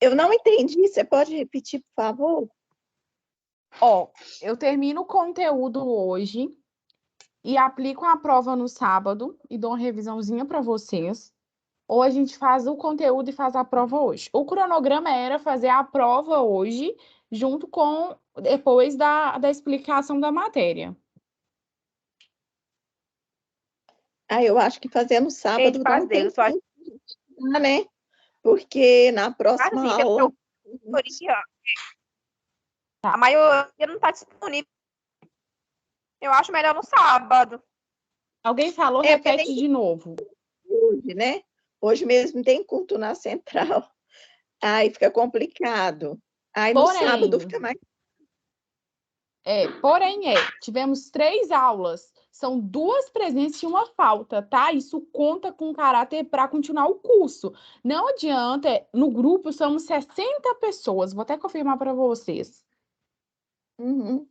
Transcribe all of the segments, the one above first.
Eu não entendi, você pode repetir, por favor? Ó, eu termino o conteúdo hoje e aplico a prova no sábado e dou uma revisãozinha para vocês. Ou a gente faz o conteúdo e faz a prova hoje. O cronograma era fazer a prova hoje, junto com depois da explicação da matéria. Eu acho que fazer no sábado não tem como, né? Porque na próxima aula... A maioria não está disponível. Eu acho melhor no sábado. Alguém falou, repete de novo. Hoje, né? Hoje mesmo tem culto na central. Aí fica complicado. Aí no sábado fica mais... tivemos 3 aulas, são 2 presenças e 1 falta, tá? Isso conta com caráter para continuar o curso. Não adianta, no grupo somos 60 pessoas, vou até confirmar para vocês. Uhum.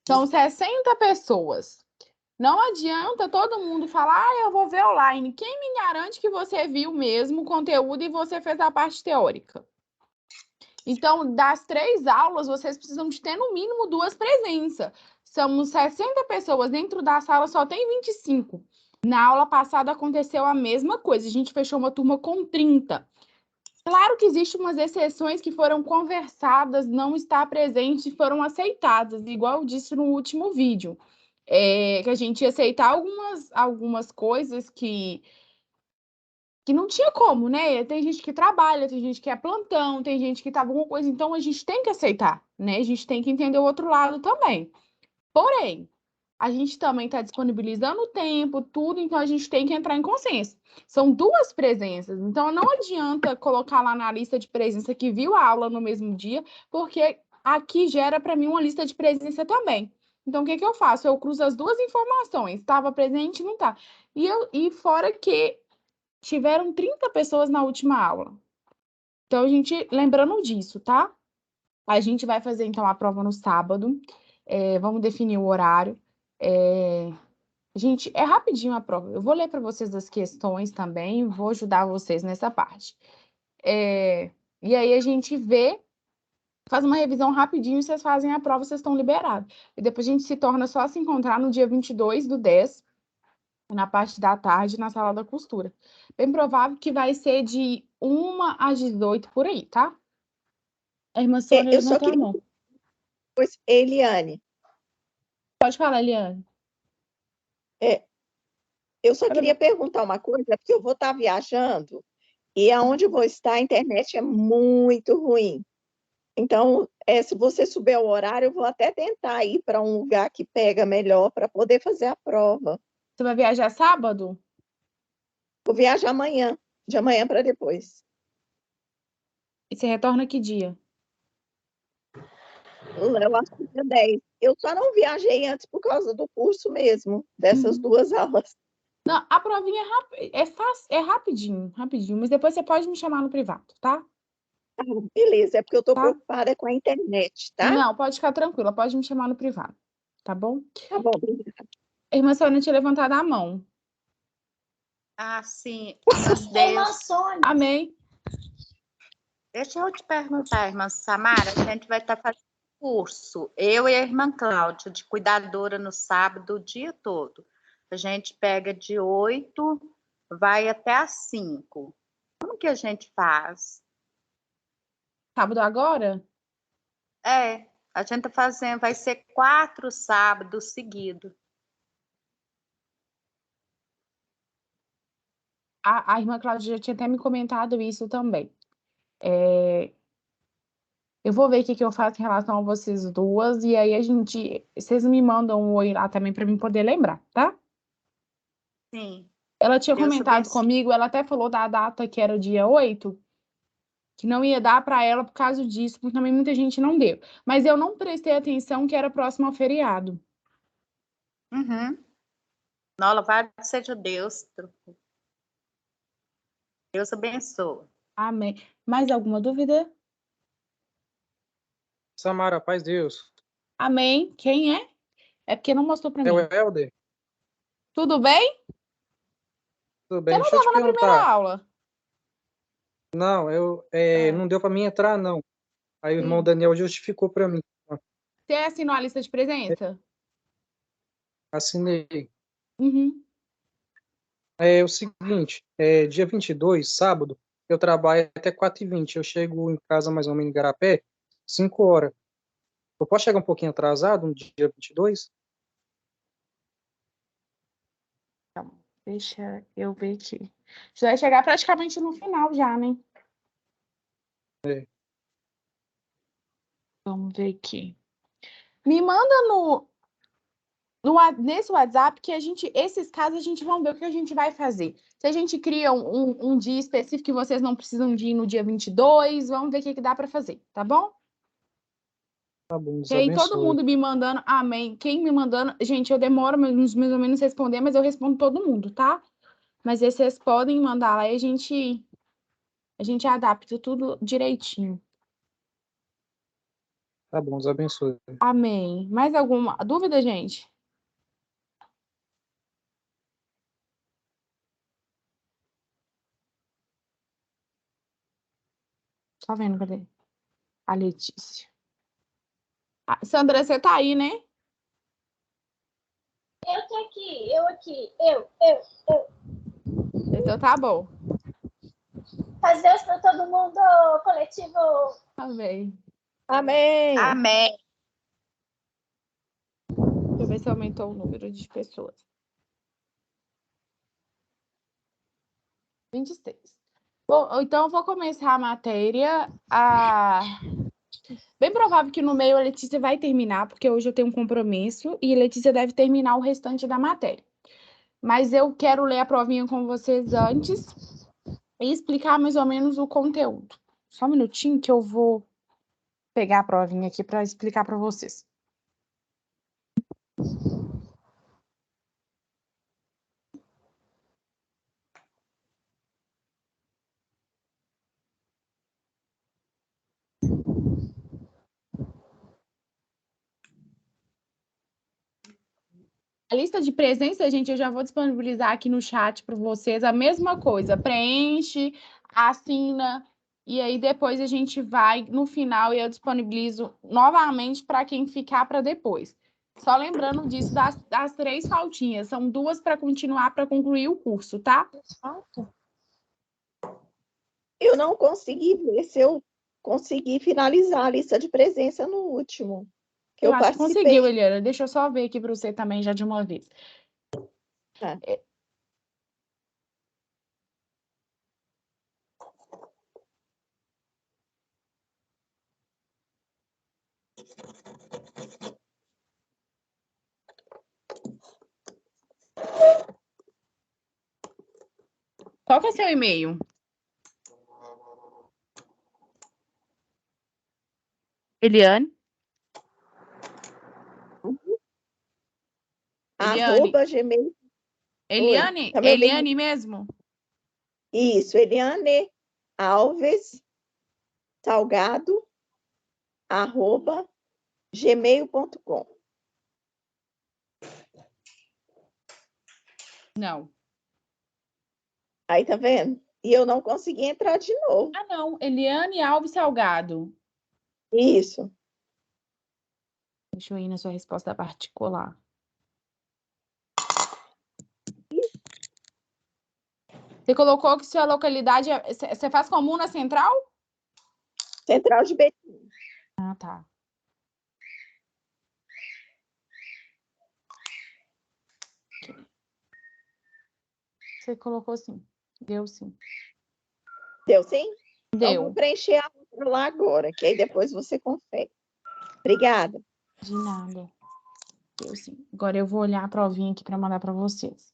São 60 pessoas. Não adianta todo mundo falar, eu vou ver online. Quem me garante que você viu mesmo o conteúdo e você fez a parte teórica? Então, das 3 aulas, vocês precisam de ter no mínimo 2 presenças. Somos 60 pessoas, dentro da sala só tem 25. Na aula passada aconteceu a mesma coisa, a gente fechou uma turma com 30. Claro que existem umas exceções que foram conversadas, não está presente e foram aceitadas, igual eu disse no último vídeo. Que a gente ia aceitar algumas coisas que não tinha como, né? Tem gente que trabalha, tem gente que é plantão, tem gente que tá alguma coisa, então a gente tem que aceitar, né? A gente tem que entender o outro lado também. Porém, a gente também está disponibilizando o tempo, tudo, então a gente tem que entrar em consenso. São 2 presenças, então não adianta colocar lá na lista de presença que viu a aula no mesmo dia, porque aqui gera para mim uma lista de presença também. Então, o que eu faço? Eu cruzo as 2 informações, estava presente, não tá. E fora que tiveram 30 pessoas na última aula. Então, a gente, lembrando disso, tá? A gente vai fazer, então, a prova no sábado. Vamos definir o horário. Gente, é rapidinho a prova. Eu vou ler para vocês as questões também, vou ajudar vocês nessa parte. E aí a gente vê, faz uma revisão rapidinho, vocês fazem a prova, vocês estão liberados. E depois a gente se torna só se encontrar no dia 22/10, na parte da tarde, na sala da costura. Bem provável que vai ser de 1 às 18 por aí, tá? A irmã Sônia levantou a mão. Pois, Eliane. Pode falar, Eliane. Eu só queria perguntar uma coisa, porque eu vou estar viajando e aonde eu vou estar, a internet é muito ruim. Então, se você souber o horário, eu vou até tentar ir para um lugar que pega melhor para poder fazer a prova. Você vai viajar sábado? Vou viajar amanhã, de amanhã para depois. E você retorna que dia? Eu acho que dia 10. Eu só não viajei antes por causa do curso mesmo, dessas 2 aulas. Não, a provinha é rapidinho, mas depois você pode me chamar no privado, tá? Beleza, é porque eu estou preocupada com a internet, tá? Não, pode ficar tranquila, pode me chamar no privado, tá bom? Tá bom, obrigada. A irmã Sônia tinha levantado a mão. Sim. Amém. Deixa eu te perguntar, irmã Samara, a gente vai estar fazendo curso, eu e a irmã Cláudia, de cuidadora no sábado o dia todo. A gente pega de 8, vai até às 5. Como que a gente faz? Sábado agora? A gente tá fazendo, vai ser 4 sábados seguidos. A irmã Cláudia já tinha até me comentado isso também. Eu vou ver o que eu faço em relação a vocês 2, e aí vocês me mandam um oi lá também para mim poder lembrar, tá? Sim. Ela tinha comentado comigo, ela até falou da data que era o dia 8, que não ia dar para ela por causa disso, porque também muita gente não deu. Mas eu não prestei atenção que era próximo ao feriado. Uhum. Não, louvado seja Deus. Deus abençoe. Amém. Mais alguma dúvida? Samara, paz de Deus. Amém. Quem é? É porque não mostrou para É o mim. Helder? Tudo bem? Tudo Você bem? não Deixa eu te estava na primeira perguntar. aula. Não, não deu para mim entrar, não. Aí o irmão Sim. Daniel justificou para mim. Você assinou a lista de presença? Assinei. Uhum. É o seguinte, dia 22, sábado, eu trabalho até 4h20. Eu chego em casa mais ou menos em Igarapé, 5 horas. Eu posso chegar um pouquinho atrasado no dia 22? Então, deixa eu ver aqui. Você vai chegar praticamente no final já, né? É. Vamos ver aqui. Me manda nesse WhatsApp que esses casos a gente vai ver o que a gente vai fazer. Se a gente cria um dia específico que vocês não precisam de ir no dia 22, vamos ver o que dá para fazer, tá bom? Tá bom, Deus E aí, todo abençoe. mundo me mandando, amém. Quem me mandando, gente, eu demoro mais ou menos responder, mas eu respondo todo mundo, tá? Mas aí vocês podem mandar lá e a gente adapta tudo direitinho. Tá bom, Deus abençoe. Amém. Mais alguma dúvida, gente? Só vendo, cadê? A Letícia. Sandra, você tá aí, né? Eu tô aqui, eu aqui, eu. Então tá bom. Paz Deus para todo mundo, coletivo. Amém. Amém. Amém. Deixa eu ver se aumentou o número de pessoas. 26. Bom, então eu vou começar a matéria. Bem provável que no meio a Letícia vai terminar, porque hoje eu tenho um compromisso e a Letícia deve terminar o restante da matéria. Mas eu quero ler a provinha com vocês antes e explicar mais ou menos o conteúdo. Só um minutinho que eu vou pegar a provinha aqui para explicar para vocês. A lista de presença, gente, eu já vou disponibilizar aqui no chat para vocês. A mesma coisa, preenche, assina, e aí depois a gente vai no final e eu disponibilizo novamente para quem ficar para depois. Só lembrando disso das 3 faltinhas, são 2 para continuar, para concluir o curso, tá? Eu não consegui ver se eu consegui finalizar a lista de presença no último, que Eu eu acho que participei. conseguiu, Eliana. Deixa eu só ver aqui para você também já de uma vez. Tá. Qual que é seu e-mail? Eliane? Eliane? @gmail. Eliane? Tá me ouvindo? Eliane mesmo? Isso, Eliane Alves Salgado @gmail.com. Não. Aí tá vendo? E eu não consegui entrar de novo. Ah, não. Eliane Alves Salgado. Isso. Deixa eu ir na sua resposta particular. Você colocou que sua localidade é... Você faz comuna central? Central de Betim. Ah, tá. Você colocou sim. Deu sim. Deu sim? Então vou Deu. preencher a outra lá agora, que aí depois você confere. Obrigada. De nada. Deu sim. Agora eu vou olhar a provinha aqui para mandar para vocês.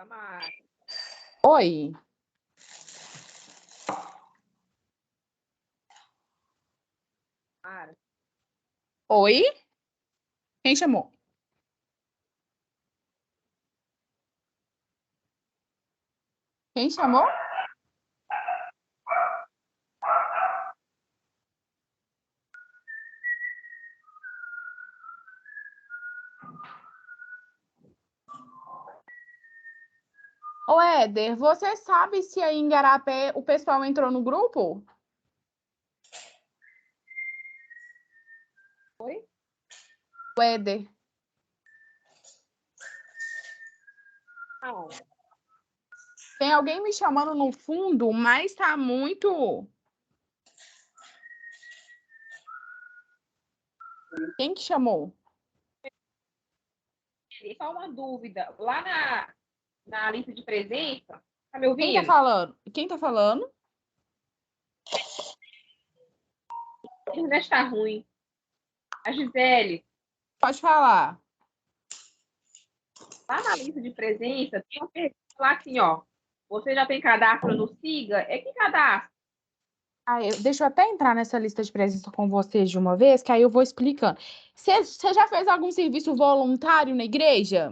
Samara. Oi. Samara. Oi? Quem chamou? Quem chamou? Ô, Éder, você sabe se aí em Igarapé o pessoal entrou no grupo? Oi? O Éder. Não. Tem alguém me chamando no fundo, mas tá muito... Quem que chamou? Só uma dúvida. Lá na lista de presença, tá me Quem tá ouvindo? falando? Quem tá falando? A internet tá ruim. A Gisele, Pode falar. lá na lista de presença, tem uma pergunta lá assim, ó. Você já tem cadastro no Siga? É que cadastro? Deixa eu até entrar nessa lista de presença com vocês de uma vez, que aí eu vou explicando. Você já fez algum serviço voluntário na igreja?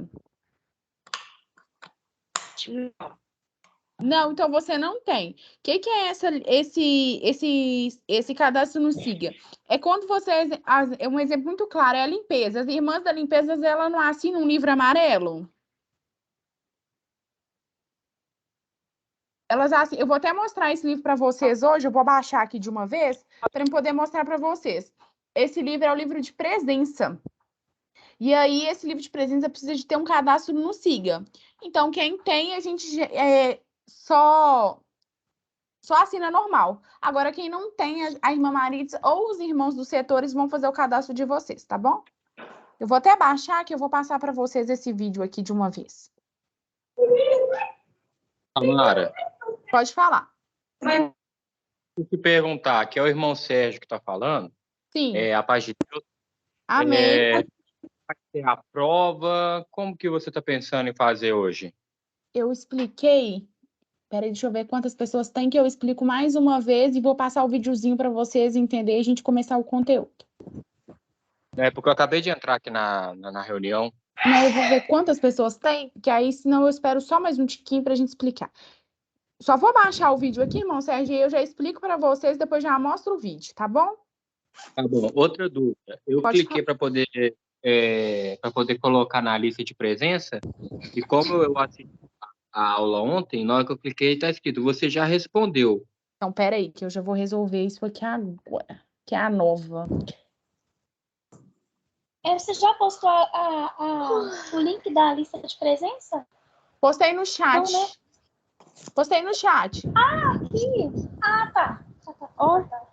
Não. Não, então você não tem. O que é esse cadastro no Siga? É quando você. É um exemplo muito claro, é a limpeza. As irmãs da limpeza, elas não assinam um livro amarelo? Elas assim, eu vou até mostrar esse livro para vocês hoje, eu vou baixar aqui de uma vez, para eu poder mostrar para vocês. Esse livro é o livro de presença. E aí, esse livro de presença precisa de ter um cadastro no Siga. Então, quem tem, a gente só assina normal. Agora, quem não tem, a irmã Maritza ou os irmãos dos setores vão fazer o cadastro de vocês, tá bom? Eu vou até baixar, que eu vou passar para vocês esse vídeo aqui de uma vez. Samara, Pode falar. deixa eu te perguntar, que é o irmão Sérgio que está falando, Sim. a paz de Deus, Amém. vai ter a prova, como que você está pensando em fazer hoje? Eu expliquei. Peraí, deixa eu ver quantas pessoas tem, que eu explico mais uma vez e vou passar o videozinho para vocês entenderem e a gente começar o conteúdo. Porque eu acabei de entrar aqui na reunião. Não, eu vou ver quantas pessoas tem, que aí senão eu espero só mais um tiquinho para a gente explicar. Só vou baixar o vídeo aqui, irmão Sérgio, e eu já explico para vocês, depois já mostro o vídeo, tá bom? Tá bom. Outra dúvida, eu Pode cliquei para poder colocar na lista de presença, e como eu assisti a aula ontem, na hora que eu cliquei, está escrito, você já respondeu. Então, peraí, que eu já vou resolver isso aqui agora, que é a nova. Você já postou o link da lista de presença? Postei no chat. Não, né? Postei no chat. Aqui. Ah, tá. Ó, tá.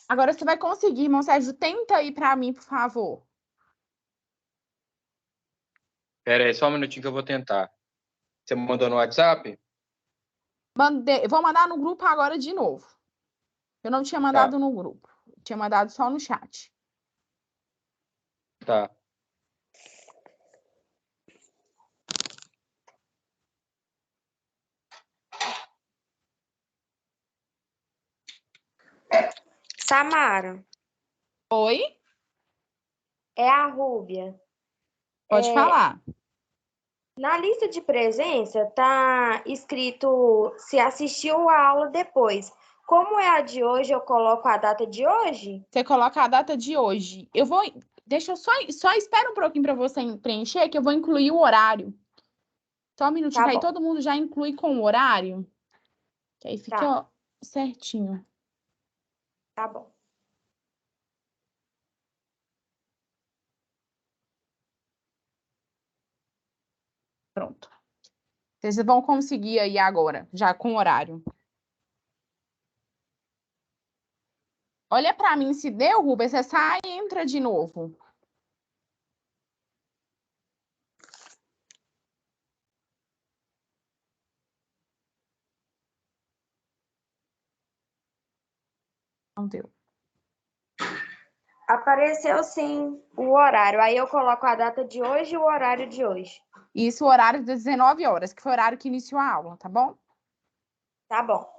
Agora você vai conseguir, irmão Sérgio. Tenta aí para mim, por favor. Pera aí, só um minutinho que eu vou tentar. Você me mandou no WhatsApp? Vou mandar no grupo agora de novo. Eu não tinha mandado no grupo. Tinha mandado só no chat. Tá. Samara, Oi? é a Rúbia. Pode falar. Na lista de presença tá escrito se assistiu a aula depois. Como é a de hoje, eu coloco a data de hoje? Você coloca a data de hoje. Eu vou. Deixa eu só espera um pouquinho para você preencher, que eu vou incluir o horário. Só um minutinho, Tá que aí bom. todo mundo já inclui com o horário. Que aí fica, Tá. ó, certinho. Tá bom. Pronto. Vocês vão conseguir aí agora, já com o horário. Olha para mim, se deu, Rubens, você sai e entra de novo. Não deu. Apareceu sim o horário. Aí eu coloco a data de hoje e o horário de hoje. Isso, o horário das 19 horas, que foi o horário que iniciou a aula, tá bom? Tá bom.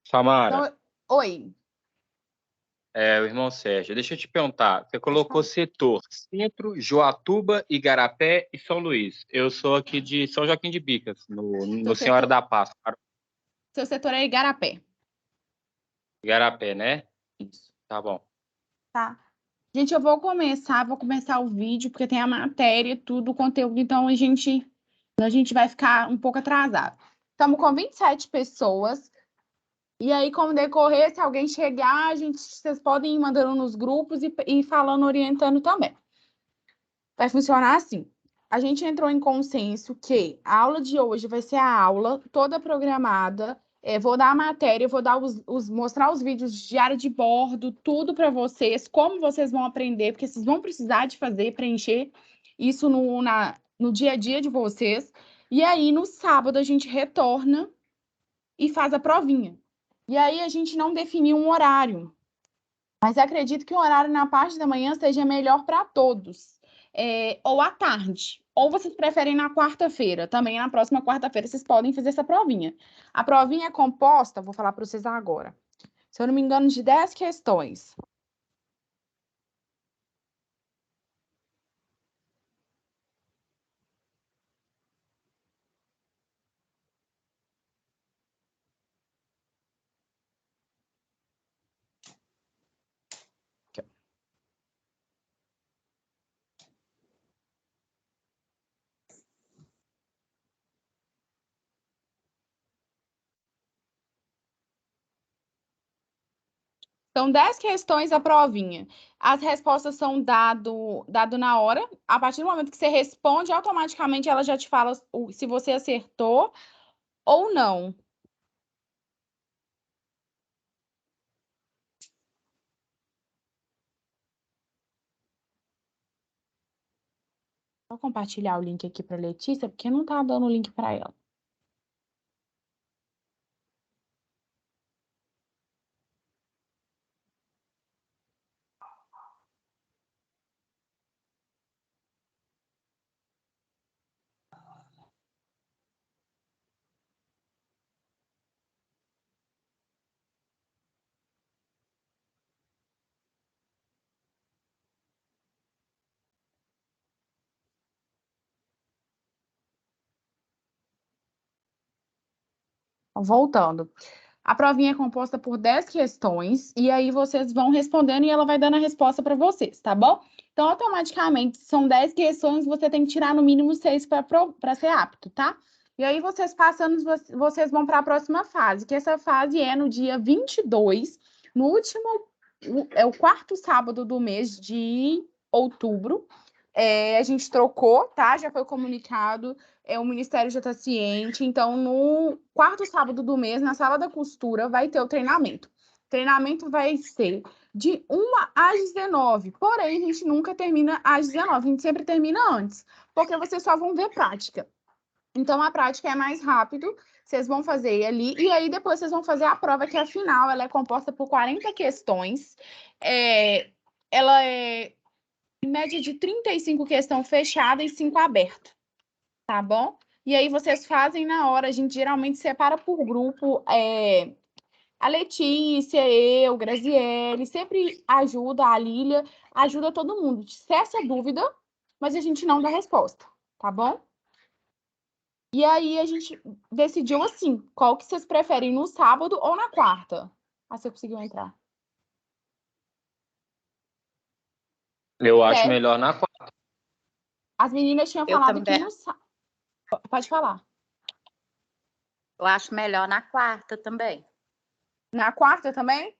Samara, Então, oi. o irmão Sérgio, deixa eu te perguntar. Você colocou setor Centro, Joatuba, Igarapé e São Luís. Eu sou aqui de São Joaquim de Bicas, no Senhora da Paz. Seu setor é Igarapé. Igarapé, né? Isso. Tá bom. Tá. Gente, eu vou começar o vídeo, porque tem a matéria, tudo, o conteúdo, então a gente vai ficar um pouco atrasado. Estamos com 27 pessoas, e aí, como decorrer, se alguém chegar, vocês podem ir mandando nos grupos e falando, orientando também. Vai funcionar assim. A gente entrou em consenso que a aula de hoje vai ser a aula toda programada. Vou dar a matéria, vou dar mostrar os vídeos de diário de bordo, tudo para vocês, como vocês vão aprender, porque vocês vão precisar de fazer, preencher isso no dia a dia de vocês. E aí, no sábado, a gente retorna e faz a provinha. E aí, a gente não definiu um horário, mas acredito que o horário na parte da manhã seja melhor para todos. Ou à tarde. Ou vocês preferem na quarta-feira. Também na próxima quarta-feira vocês podem fazer essa provinha. A provinha é composta, vou falar para vocês agora. Se eu não me engano, de 10 questões. São 10 questões a provinha. As respostas são dado na hora. A partir do momento que você responde, automaticamente ela já te fala se você acertou ou não. Vou compartilhar o link aqui para Letícia, porque não está dando o link para ela. Voltando. A provinha é composta por 10 questões, e aí vocês vão respondendo e ela vai dando a resposta para vocês, tá bom? Então, automaticamente, são 10 questões, você tem que tirar no mínimo 6 para ser apto, tá? E aí, vocês passando, vocês vão para a próxima fase, que essa fase é no dia 22, no último, é o quarto sábado do mês de outubro. A gente trocou, tá? Já foi comunicado. O Ministério já está ciente. Então, no quarto sábado do mês, na sala da costura, vai ter o treinamento. O treinamento vai ser de 1 às 19. Porém, a gente nunca termina às 19. A gente sempre termina antes, porque vocês só vão ver prática. Então, a prática é mais rápido. Vocês vão fazer ali. E aí, depois, vocês vão fazer a prova, que afinal, ela é composta por 40 questões. Ela é em média de 35 questões fechadas e 5 abertas. Tá bom? E aí vocês fazem na hora, a gente geralmente separa por grupo, a Letícia, eu, Graziele, sempre ajuda, a Lília, ajuda todo mundo. Cessa a dúvida, mas a gente não dá resposta, tá bom? E aí a gente decidiu assim, qual que vocês preferem, no sábado ou na quarta? Você conseguiu entrar? Eu acho melhor na quarta. As meninas tinham falado que no sábado. Pode falar. Eu acho melhor na quarta também. Na quarta também?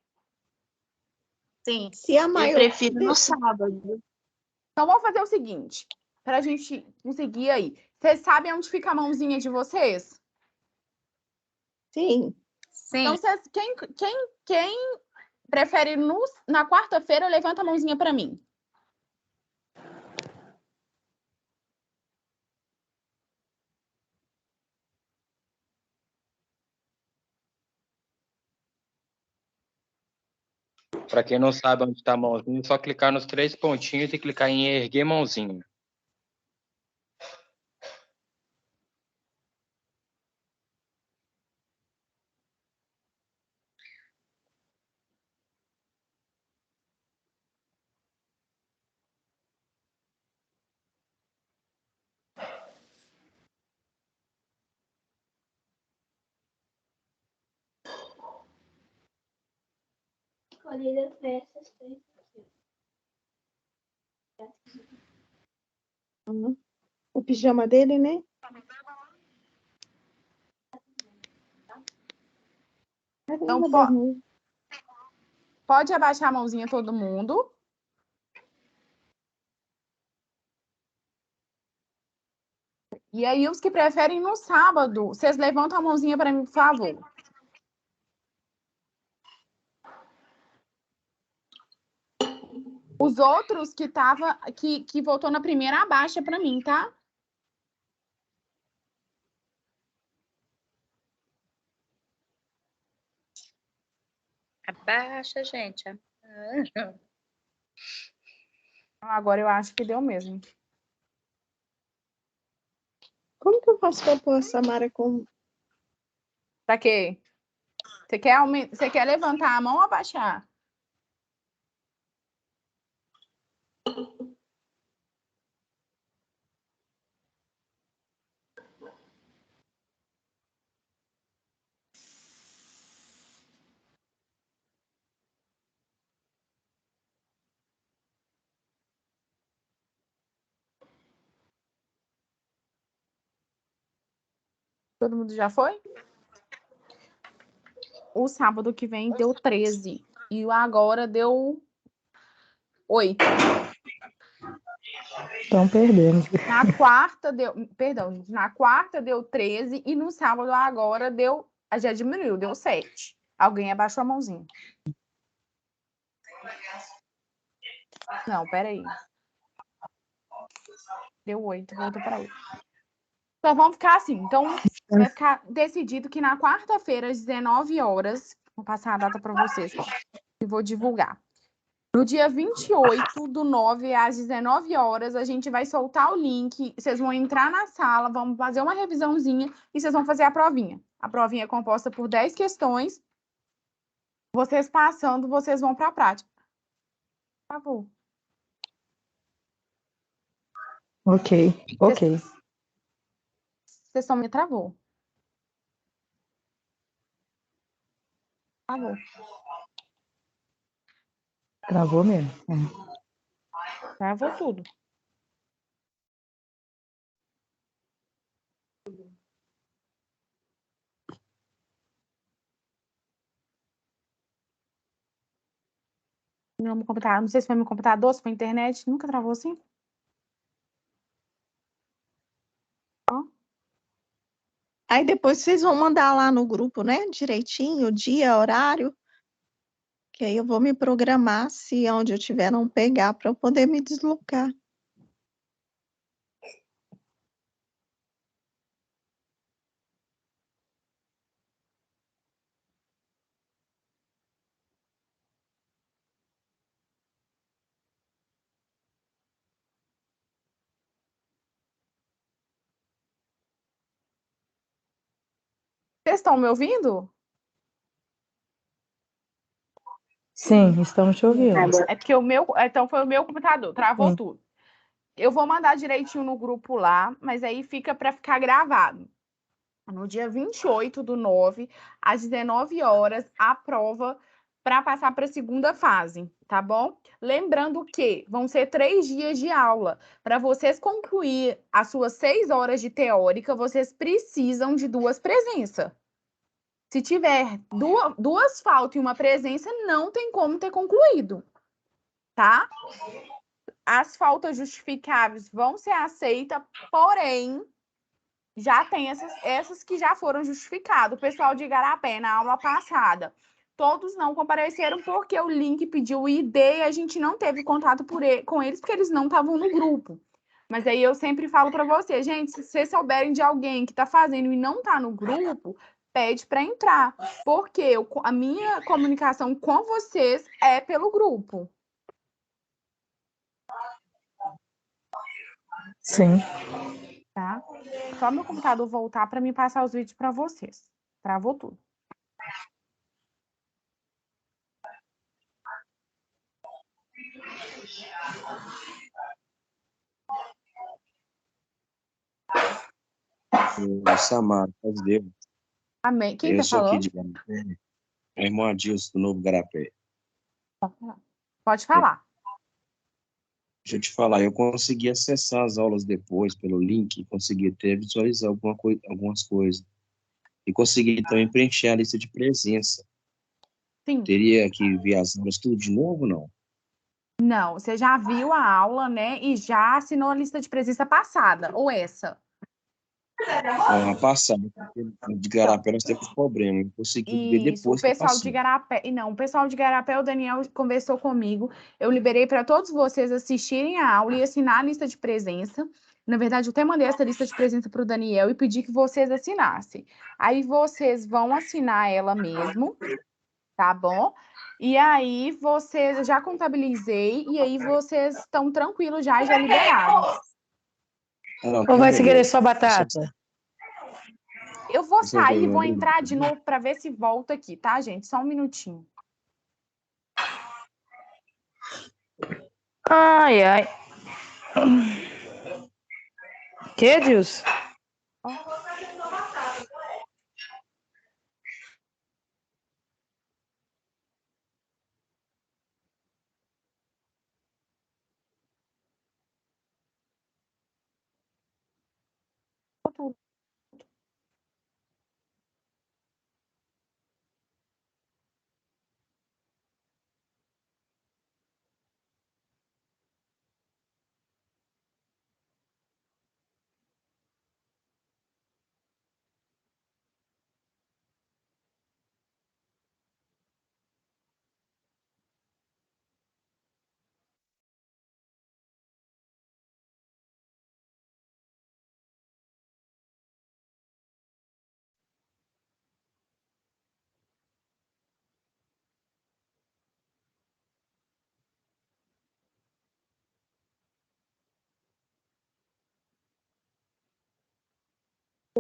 Sim. Se a Eu maioria prefiro no sábado. Então, vamos fazer o seguinte, para a gente conseguir aí. Vocês sabem onde fica a mãozinha de vocês? Sim. Sim. Então, quem prefere na quarta-feira, levanta a mãozinha para mim. Para quem não sabe onde está a mãozinha, é só clicar nos 3 pontinhos e clicar em erguer mãozinha. Escolhida foi essas três aqui. O pijama dele, né? Então, pode abaixar a mãozinha todo mundo. E aí, os que preferem no sábado, vocês levantam a mãozinha para mim, por favor. Os outros que votou na primeira, abaixa para mim, tá? Abaixa, gente. Agora eu acho que deu mesmo. Como que eu faço para pôr a Samara com... Pra quê? Você quer levantar a mão ou abaixar? Todo mundo já foi? O sábado que vem deu 13. E o agora deu 8. Estão perdendo. Na quarta deu... Perdão, na quarta deu 13. E no sábado agora deu... Já diminuiu, deu 7. Alguém abaixou a mãozinha. Não, peraí. Deu 8, voltou para 8. Então, vamos ficar assim. Então, vai ficar decidido que na quarta-feira, às 19 horas, vou passar a data para vocês e vou divulgar. No dia 28/9, às 19 horas, a gente vai soltar o link. Vocês vão entrar na sala, vamos fazer uma revisãozinha e vocês vão fazer a provinha. A provinha é composta por 10 questões. Vocês passando, vocês vão para a prática. Por favor. Ok. Vocês só me travou. Travou. Travou mesmo. Travou tudo. Meu computador, não sei se foi meu computador, se foi a internet, nunca travou assim. Aí depois vocês vão mandar lá no grupo, né? Direitinho, o dia, horário. Que aí eu vou me programar, se onde eu estiver não pegar, para eu poder me deslocar. Vocês estão me ouvindo? Sim, estamos te ouvindo. É porque então foi o meu computador, travou tudo. Eu vou mandar direitinho no grupo lá, mas aí fica para ficar gravado. No dia 28/9, às 19 horas, a prova para passar para a segunda fase, tá bom? Lembrando que vão ser 3 dias de aula. Para vocês concluir as suas 6 horas de teórica, vocês precisam de 2 presenças. Se tiver duas faltas e uma presença, não tem como ter concluído, tá? As faltas justificáveis vão ser aceitas, porém, já tem essas que já foram justificadas. O pessoal de Igarapé, na aula passada, todos não compareceram porque o link pediu o ID e a gente não teve contato com eles porque eles não estavam no grupo. Mas aí eu sempre falo para você, gente, se vocês souberem de alguém que está fazendo e não está no grupo, pede para entrar, porque a minha comunicação com vocês é pelo grupo. Sim. Tá? Só meu computador voltar para me passar os vídeos para vocês. Travou tudo. Samara, faz Deus. Amém. Quem Eu tá sou aqui falando? de Garapé. É irmão Adilson, do Novo Garapé. Pode falar. Deixa eu te falar, eu consegui acessar as aulas depois pelo link, consegui até visualizar algumas coisas. E consegui também preencher a lista de presença. Sim. Teria que ver as aulas tudo de novo, não? Não, você já viu a aula, né? E já assinou a lista de presença passada, ou essa? A passada, de Garapé nós temos problema. Eu consegui ver Isso, o depois que eu pessoal de passei. Garapé. Não, o pessoal de Garapé, o Daniel conversou comigo. Eu liberei para todos vocês assistirem a aula e assinar a lista de presença. Na verdade, eu até mandei essa lista de presença para o Daniel e pedi que vocês assinassem. Aí vocês vão assinar ela mesmo, tá bom? E aí vocês já contabilizei e aí vocês estão tranquilos já liberados. Não, Ou então vai se querer beleza. só batata? Eu vou Sem sair e problema, vou obrigado. entrar de novo para ver se volta aqui, tá, gente? Só um minutinho. Ai, ai. Que, Deus?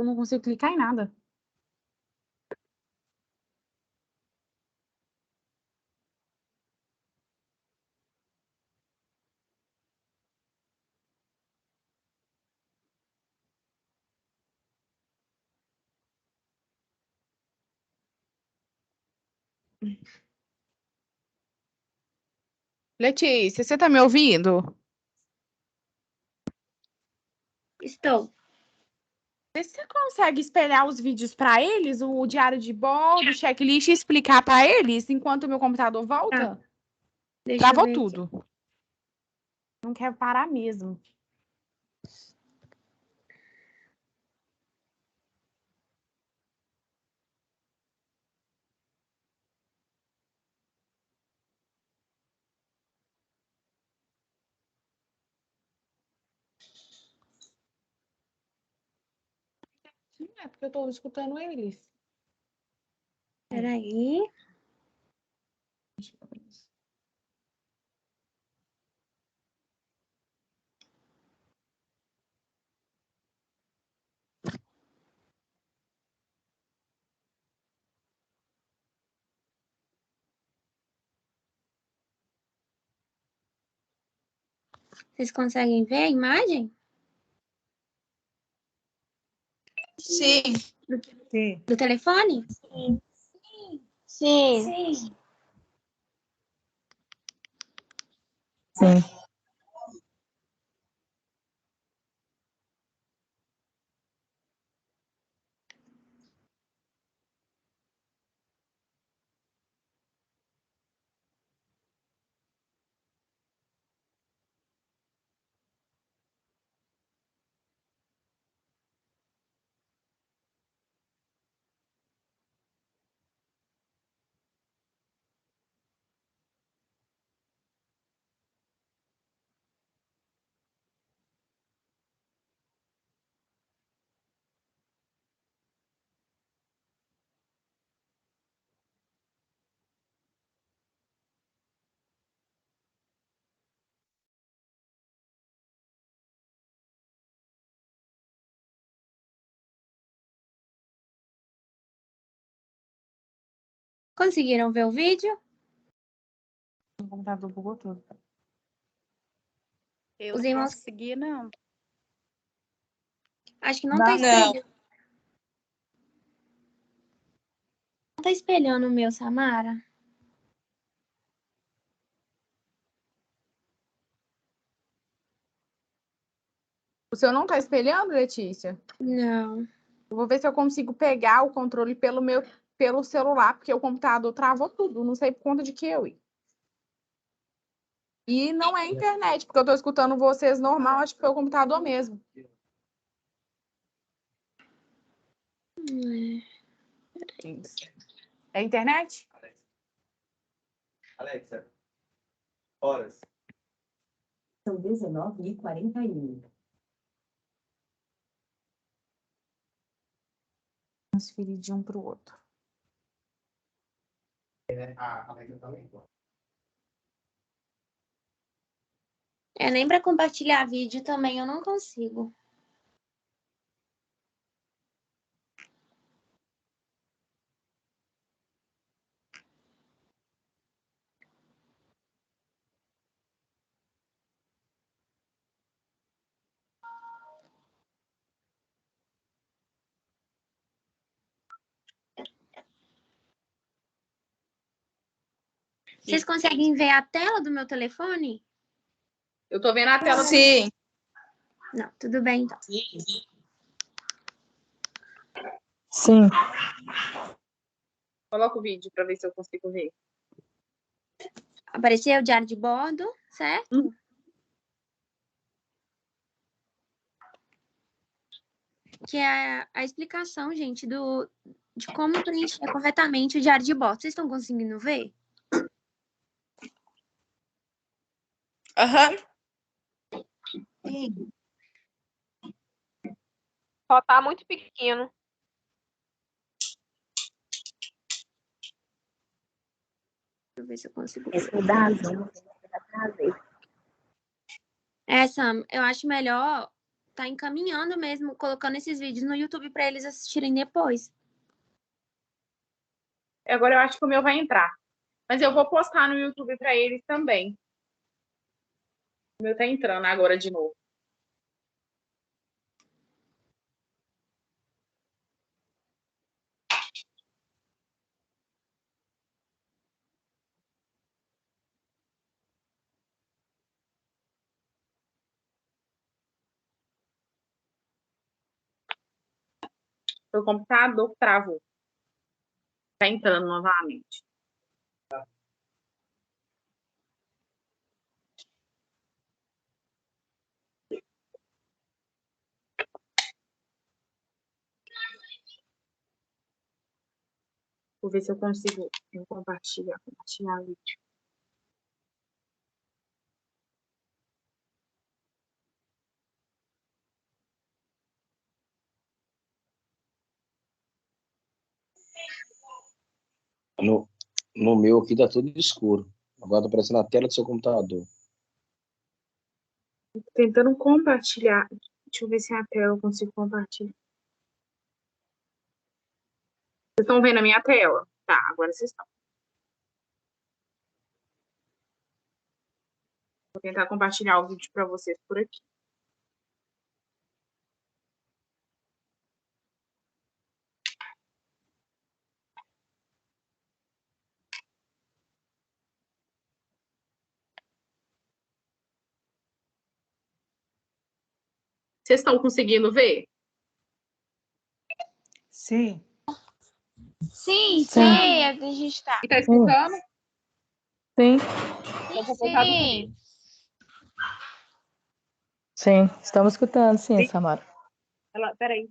Eu não consigo clicar em nada. Letícia, você tá me ouvindo? Estou. Você consegue espelhar os vídeos para eles, o diário de bordo, o checklist e explicar para eles enquanto o meu computador volta? Deixa eu Travou ver aqui. tudo. Não quero parar mesmo. É porque eu tô escutando eles. Peraí. Vocês conseguem ver a imagem? Sim. Sim. Do telefone? Sim. Sim. Sim. Conseguiram ver o vídeo? O computador bugou tudo. Eu Os não irmãos, consegui, não. acho que não Não. tá espelhando. Não tá espelhando o meu, Samara? O seu não tá espelhando, Letícia? Não. Eu vou ver se eu consigo pegar o controle pelo celular, porque o computador travou tudo. Não sei por conta de que eu. E não é internet, porque eu tô escutando vocês normal, acho que foi o computador mesmo. É internet? Alexa, horas. São 19h41. Transferir de um para o outro. A Alexa também. Nem para compartilhar vídeo também eu não consigo. Vocês conseguem ver a tela do meu telefone? Eu tô vendo a tela. Sim. Não, tudo bem então. Sim. Coloca o vídeo para ver se eu consigo ver. Apareceu o diário de bordo, certo? Que é a explicação, gente, de como preencher corretamente o diário de bordo. Vocês estão conseguindo ver? Aham. Só tá muito pequeno. Deixa eu ver se eu consigo Esse ver. Sam, eu acho melhor tá encaminhando mesmo, colocando esses vídeos no YouTube para eles assistirem depois. Agora eu acho que o meu vai entrar. Mas eu vou postar no YouTube para eles também. O meu tá entrando agora de novo. O computador travou. Tá entrando novamente. Vou ver se eu consigo compartilhar o vídeo. No meu aqui tá tudo escuro. Agora tá aparecendo a tela do seu computador. Tô tentando compartilhar. Deixa eu ver se a tela eu consigo compartilhar. Vocês estão vendo a minha tela? Tá, agora vocês estão. Vou tentar compartilhar o vídeo para vocês por aqui. Vocês estão conseguindo ver? Sim. Sim, Sim. a gente tá. E tá escutando? Sim. Eu vou colocar no Sim. Sim. Estamos escutando, sim, Samara. Peraí.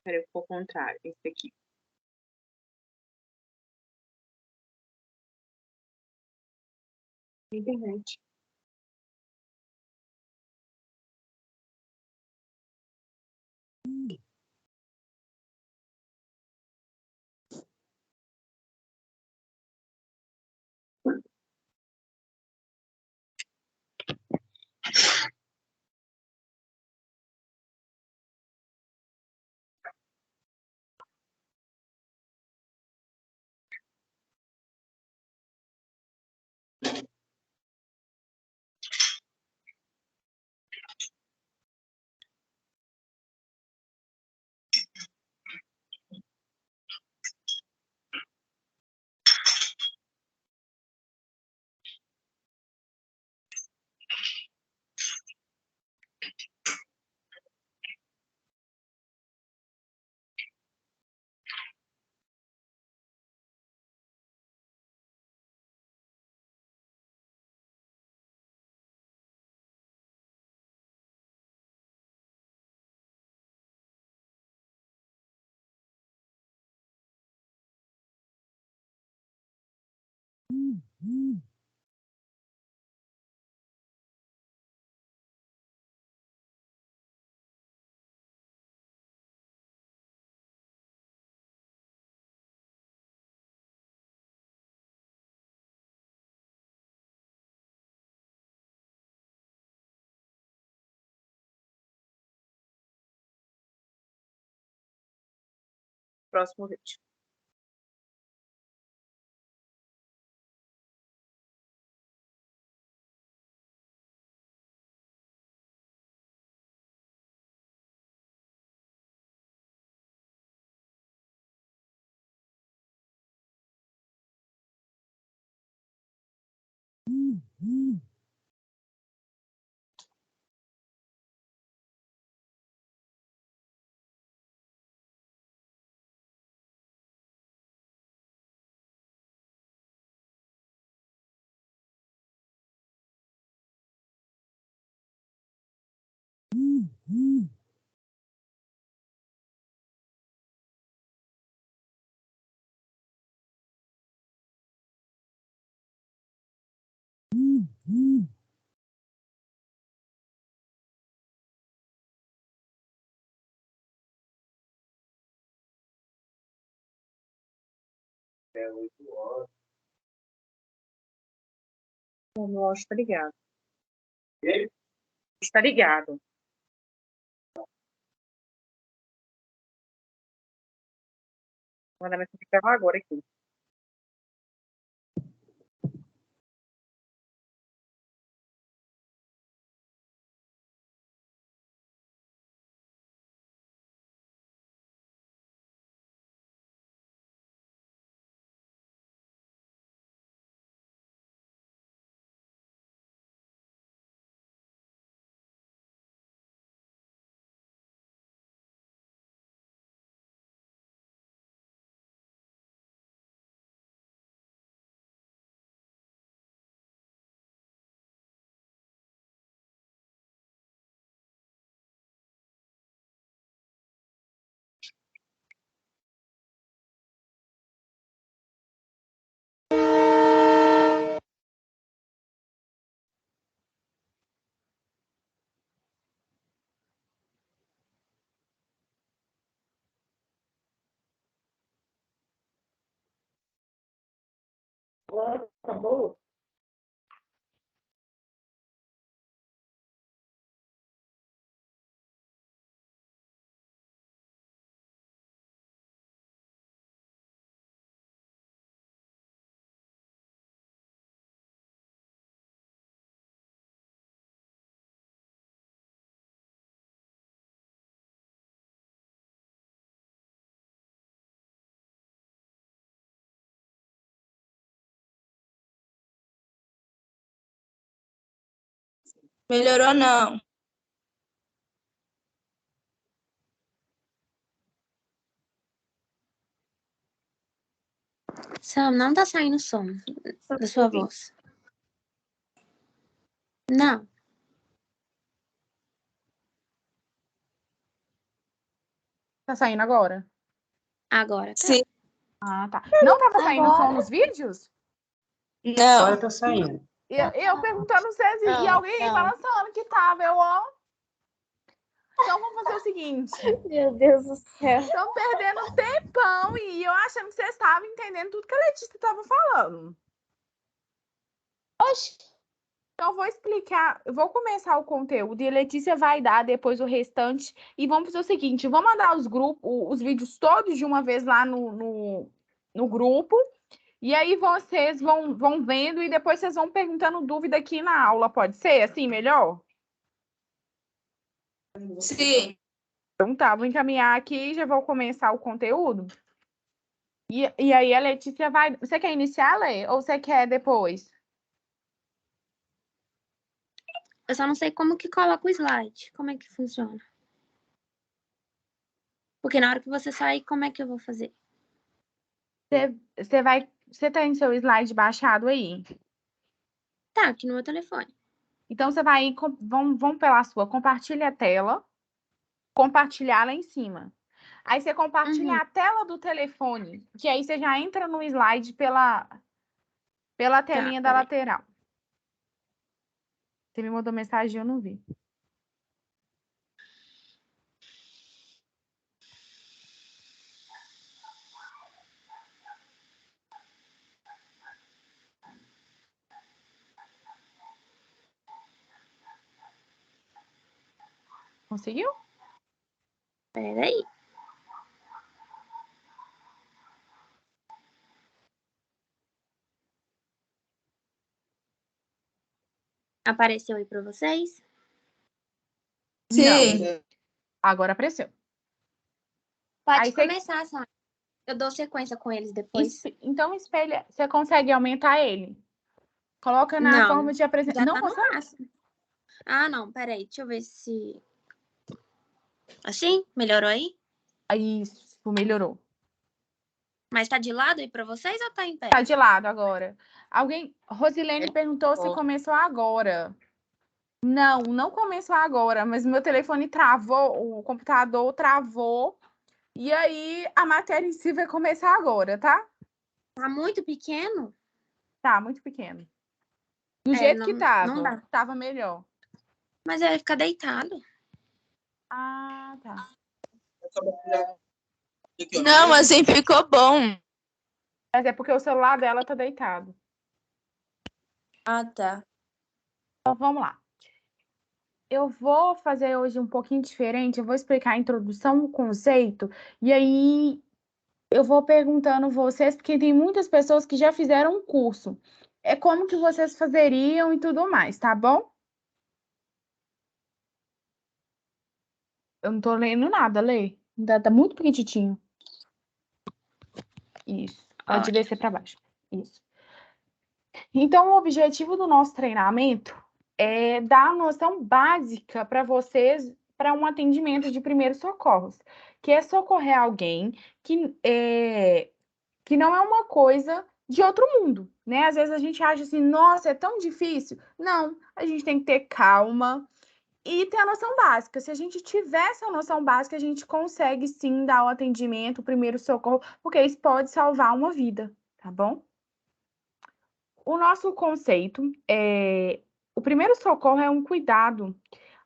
Peraí, ficou o contrário. Esse aqui. Internet. Próximo vídeo. O meu áudio tá ligado. Está ligado. Vou mandar mensagem pra ela agora aqui. Acabou? Melhorou não. Sam, não tá saindo som da sua voz. Não. Tá saindo agora? Agora, tá. Sim. Ah, tá. Não tava saindo som Agora. nos vídeos? Não. Agora tá saindo. Eu perguntando se e Não, alguém não. balançando que tava. Eu, ó. Então vamos fazer o seguinte. Meu Deus do céu. Estão perdendo tempão e eu achando que vocês estavam entendendo tudo que a Letícia estava falando. Oxe. Então, eu vou explicar, eu vou começar o conteúdo e a Letícia vai dar depois o restante. E vamos fazer o seguinte: vou mandar os vídeos todos de uma vez lá no grupo. E aí vocês vão vendo e depois vocês vão perguntando dúvida aqui na aula. Pode ser assim, melhor? Sim. Então tá, vou encaminhar aqui e já vou começar o conteúdo. E aí a Letícia vai. Você quer iniciar, Lê? Ou você quer depois? Eu só não sei como que coloca o slide. Como é que funciona? Porque na hora que você sair, como é que eu vou fazer? Você tem seu slide baixado aí? Tá, aqui no meu telefone. Então você vai, vamos pela sua, compartilha a tela, compartilhar lá em cima. Aí você compartilha a tela do telefone, que aí você já entra no slide pela telinha da lateral. Você me mandou mensagem, eu não vi. Conseguiu? Peraí. Apareceu aí para vocês? Sim. Não. Agora apareceu. Pode Aí começar, Sara. Eu dou sequência com eles depois. Então, espelha. Você consegue aumentar ele? Coloca na forma de apresentar. Já Não tá no consegue? máximo. Ah, não. Peraí. Deixa eu ver se... Assim? Melhorou aí? Isso, melhorou. Mas tá de lado aí pra vocês ou tá em pé? Tá de lado agora. Rosilene perguntou se começou agora. Não começou agora, mas meu telefone travou, o computador travou, e aí a matéria em si vai começar agora, tá? Tá muito pequeno? Tá, muito pequeno. Do jeito que não dá. tava melhor. Mas ele fica deitado. Ah, tá. Não, assim ficou bom. Mas é porque o celular dela tá deitado. Ah, tá. Então, vamos lá. Eu vou fazer hoje um pouquinho diferente. Eu vou explicar a introdução, o conceito, e aí eu vou perguntando vocês, porque tem muitas pessoas que já fizeram um curso. É como que vocês fazeriam e tudo mais, tá bom? Eu não tô lendo nada, Lê. Tá muito pequititinho. Isso. Pode descer para baixo. Isso. Então, o objetivo do nosso treinamento é dar a noção básica para vocês para um atendimento de primeiros socorros, que é socorrer alguém que não é uma coisa de outro mundo, né? Às vezes a gente acha assim, nossa, é tão difícil. Não, a gente tem que ter calma e ter a noção básica. Se a gente tiver essa noção básica, a gente consegue sim dar o atendimento, o primeiro socorro, porque isso pode salvar uma vida, tá bom? O nosso conceito é... O primeiro socorro é um cuidado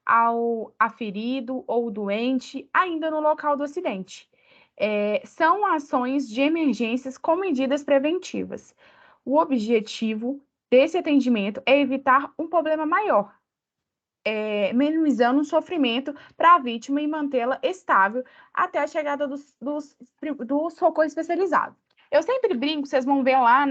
ao ferido ou doente ainda no local do acidente. São ações de emergências com medidas preventivas. O objetivo desse atendimento é evitar um problema maior, minimizando o sofrimento para a vítima e mantê-la estável até a chegada do socorro especializado. Eu sempre brinco, vocês vão ver lá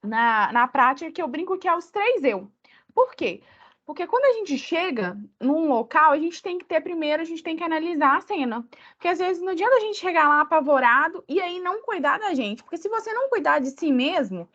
na prática, que eu brinco que é os 3 eu. Por quê? Porque quando a gente chega num local, a gente tem que analisar a cena. Porque às vezes não adianta a gente chegar lá apavorado e aí não cuidar da gente. Porque se você não cuidar de si mesmo,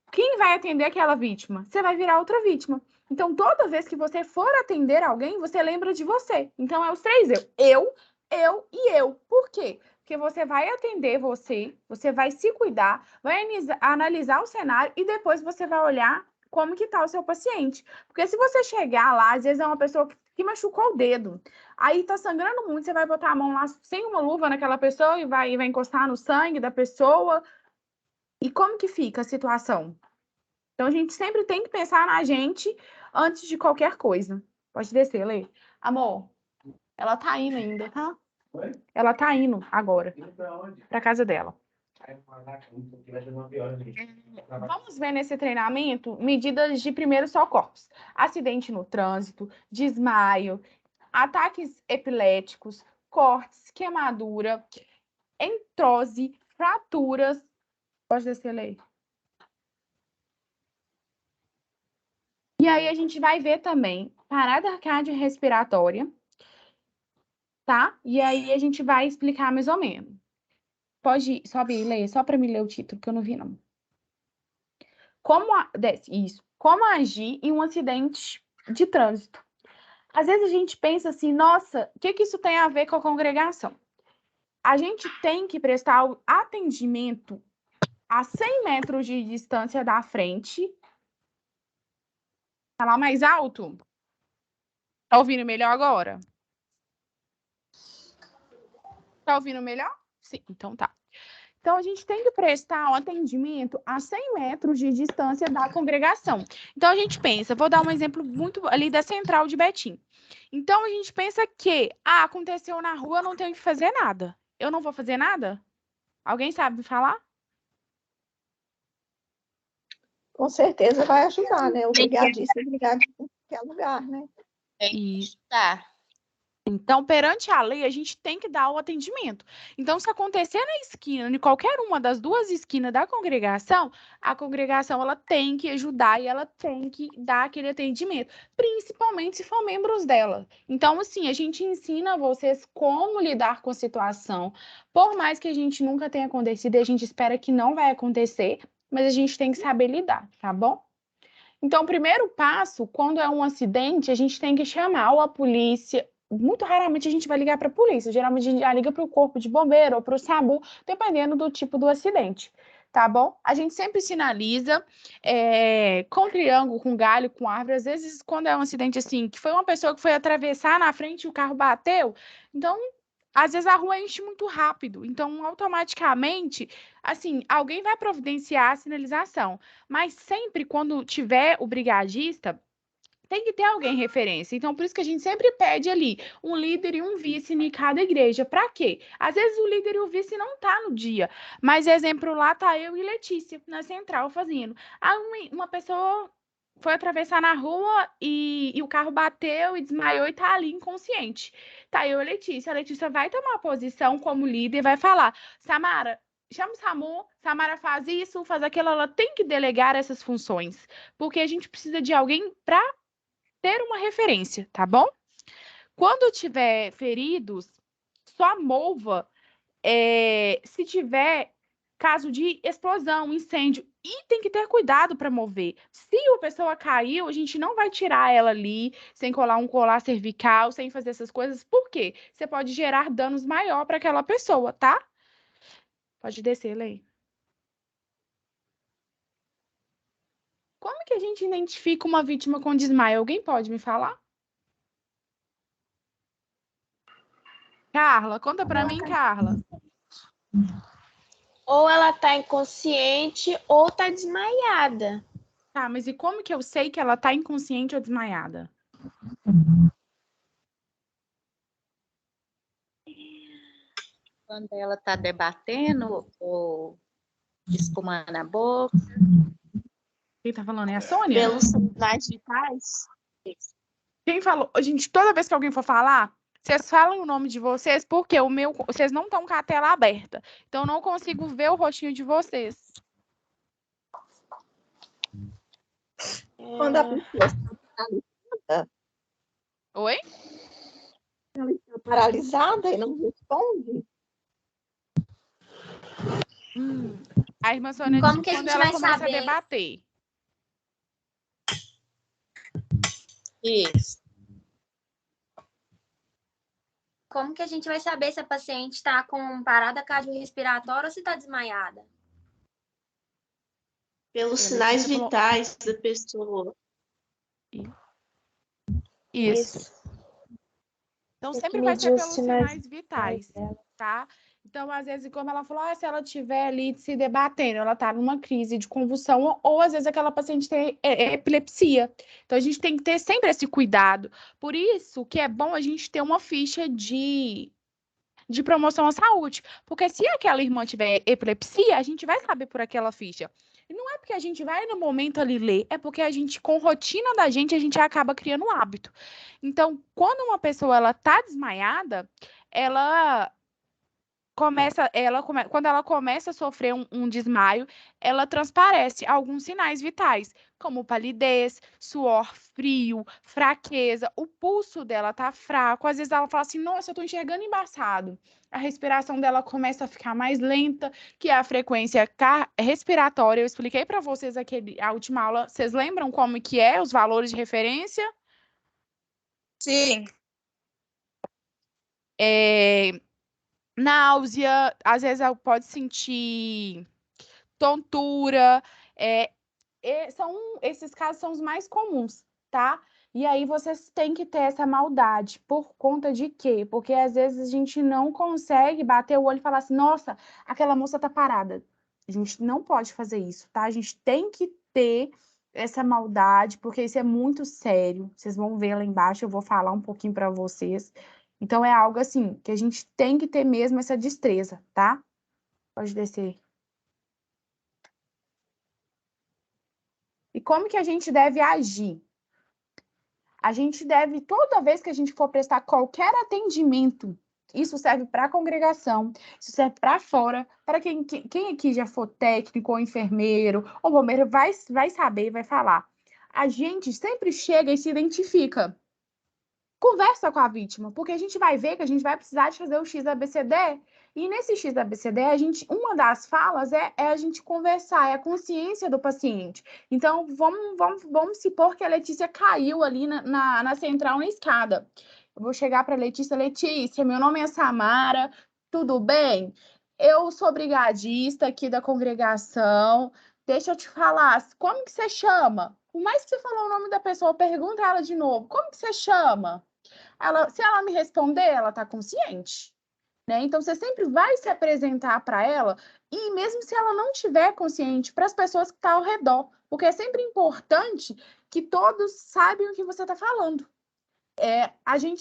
quem vai atender aquela vítima? Você vai virar outra vítima. Então, toda vez que você for atender alguém, você lembra de você. Então, é os 3 eu. Eu e eu. Por quê? Porque você vai atender você vai se cuidar, vai analisar o cenário e depois você vai olhar como que tá o seu paciente. Porque se você chegar lá, às vezes é uma pessoa que machucou o dedo, aí tá sangrando muito, você vai botar a mão lá sem uma luva naquela pessoa e vai encostar no sangue da pessoa. E como que fica a situação? Então, a gente sempre tem que pensar na gente antes de qualquer coisa. Pode descer, Lê. Amor, ela tá indo ainda, tá? Ela tá indo agora pra casa dela. Vamos ver nesse treinamento medidas de primeiros socorros. Acidente no trânsito, desmaio, ataques epiléticos, cortes, queimadura, entrose, fraturas. Pode descer, Lei. E aí a gente vai ver também parada cardiorrespiratória, tá? E aí a gente vai explicar mais ou menos. Pode, sobe e ler, só para me ler o título, que eu não vi, não. Como agir em um acidente de trânsito. Às vezes a gente pensa assim, nossa, o que isso tem a ver com a congregação? A gente tem que prestar o atendimento a 100 metros de distância da frente. Falar mais alto? Tá ouvindo melhor agora? Tá ouvindo melhor? Sim, então tá. Então, a gente tem que prestar um atendimento a 100 metros de distância da congregação. Então, a gente pensa, vou dar um exemplo muito ali da Central de Betim. Então, a gente pensa que, aconteceu na rua, eu não tenho que fazer nada. Eu não vou fazer nada? Alguém sabe me falar? Com certeza vai ajudar, né? O brigadista em qualquer lugar, né? Isso. Então, perante a lei, a gente tem que dar o atendimento. Então, se acontecer na esquina, em qualquer uma das duas esquinas da congregação, a congregação ela tem que ajudar e ela tem que dar aquele atendimento, principalmente se for membros dela. Então, assim, a gente ensina vocês como lidar com a situação. Por mais que a gente nunca tenha acontecido, e a gente espera que não vai acontecer, mas a gente tem que saber lidar, tá bom? Então, o primeiro passo, quando é um acidente, a gente tem que chamar a polícia. Muito raramente a gente vai ligar para a polícia, geralmente a gente já liga para o corpo de bombeiro ou para o SAMU, dependendo do tipo do acidente, tá bom? A gente sempre sinaliza com triângulo, com galho, com árvore. Às vezes, quando é um acidente assim, que foi uma pessoa que foi atravessar na frente e o carro bateu, então, às vezes a rua enche muito rápido, então, automaticamente, assim, alguém vai providenciar a sinalização. Mas sempre, quando tiver o brigadista, tem que ter alguém referência. Então, por isso que a gente sempre pede ali um líder e um vice em cada igreja. Para quê? Às vezes o líder e o vice não tá no dia. Mas, exemplo, lá tá eu e Letícia, na central, fazendo. Aí uma pessoa foi atravessar na rua e o carro bateu e desmaiou e tá ali inconsciente. Tá eu e Letícia. A Letícia vai tomar a posição como líder e vai falar, Samara, chama o SAMU, Samara faz isso, faz aquilo, ela tem que delegar essas funções, porque a gente precisa de alguém para ter uma referência, tá bom? Quando tiver feridos, só mova se tiver caso de explosão, incêndio, e tem que ter cuidado para mover. Se a pessoa caiu, a gente não vai tirar ela ali sem colar um colar cervical, sem fazer essas coisas, por quê? Você pode gerar danos maior para aquela pessoa, tá? Pode descer, Lei. Como que a gente identifica uma vítima com desmaio? Alguém pode me falar? Carla, conta pra mim, Carla. Ou ela tá inconsciente ou tá desmaiada. Tá, mas e como que eu sei que ela tá inconsciente ou desmaiada? Quando ela tá debatendo ou espumando a boca. Quem tá falando é a Sônia? Pelos sinais vitais. Quem falou? Gente, toda vez que alguém for falar, vocês falam o nome de vocês, porque vocês não estão com a tela aberta. Então, eu não consigo ver o rostinho de vocês. Quando a pessoa está paralisada. Oi? Ela está paralisada e não responde. A irmã Sônia Como disse que a quando gente ela vai começa saber? a debater. Isso. Como que a gente vai saber se a paciente está com parada cardiorrespiratória ou se está desmaiada? Pelos Letícia sinais falou- vitais da pessoa. Isso. Então, Tem que sempre vai medir ser os pelos sinais sinais vitais, dela. tá? Então, às vezes, como ela falou, se ela estiver ali se debatendo, ela tá numa crise de convulsão, ou às vezes aquela paciente tem epilepsia. Então, a gente tem que ter sempre esse cuidado. Por isso que é bom a gente ter uma ficha de promoção à saúde. Porque se aquela irmã tiver epilepsia, a gente vai saber por aquela ficha. E não é porque a gente vai no momento ali ler, é porque a gente, com rotina da gente, a gente acaba criando um hábito. Então, quando uma pessoa ela tá desmaiada, quando ela começa a sofrer um desmaio, ela transparece alguns sinais vitais, como palidez, suor frio, fraqueza, o pulso dela tá fraco, às vezes ela fala assim, nossa, eu tô enxergando embaçado. A respiração dela começa a ficar mais lenta, que é a frequência respiratória. Eu expliquei para vocês a última aula. Vocês lembram como que é os valores de referência? Sim. Náusea, às vezes ela pode sentir tontura, esses casos são os mais comuns, tá? E aí vocês têm que ter essa maldade. Por conta de quê? Porque às vezes a gente não consegue bater o olho e falar assim, nossa, aquela moça tá parada. A gente não pode fazer isso, tá? A gente tem que ter essa maldade, porque isso é muito sério. Vocês vão ver lá embaixo, eu vou falar um pouquinho para vocês. Então é algo assim, que a gente tem que ter mesmo essa destreza, tá? Pode descer. E como que a gente deve agir? A gente deve, toda vez que a gente for prestar qualquer atendimento, isso serve para a congregação, isso serve para fora, para quem aqui já for técnico, ou enfermeiro, ou bombeiro, vai saber, vai falar. A gente sempre chega e se identifica. Conversa com a vítima, porque a gente vai ver que a gente vai precisar de fazer o XABCD, e nesse XABCD, uma das falas é a gente conversar, é a consciência do paciente. Então, vamos supor que a Letícia caiu ali na central, na escada. Eu vou chegar para a Letícia, Letícia, meu nome é Samara, tudo bem? Eu sou brigadista aqui da congregação, deixa eu te falar, como que você chama? Por mais que você falou o nome da pessoa, pergunta ela de novo, como que você chama? Se ela me responder, ela está consciente, né? Então, você sempre vai se apresentar para ela, e mesmo se ela não estiver consciente, para as pessoas que estão ao redor, porque é sempre importante que todos saibam o que você está falando.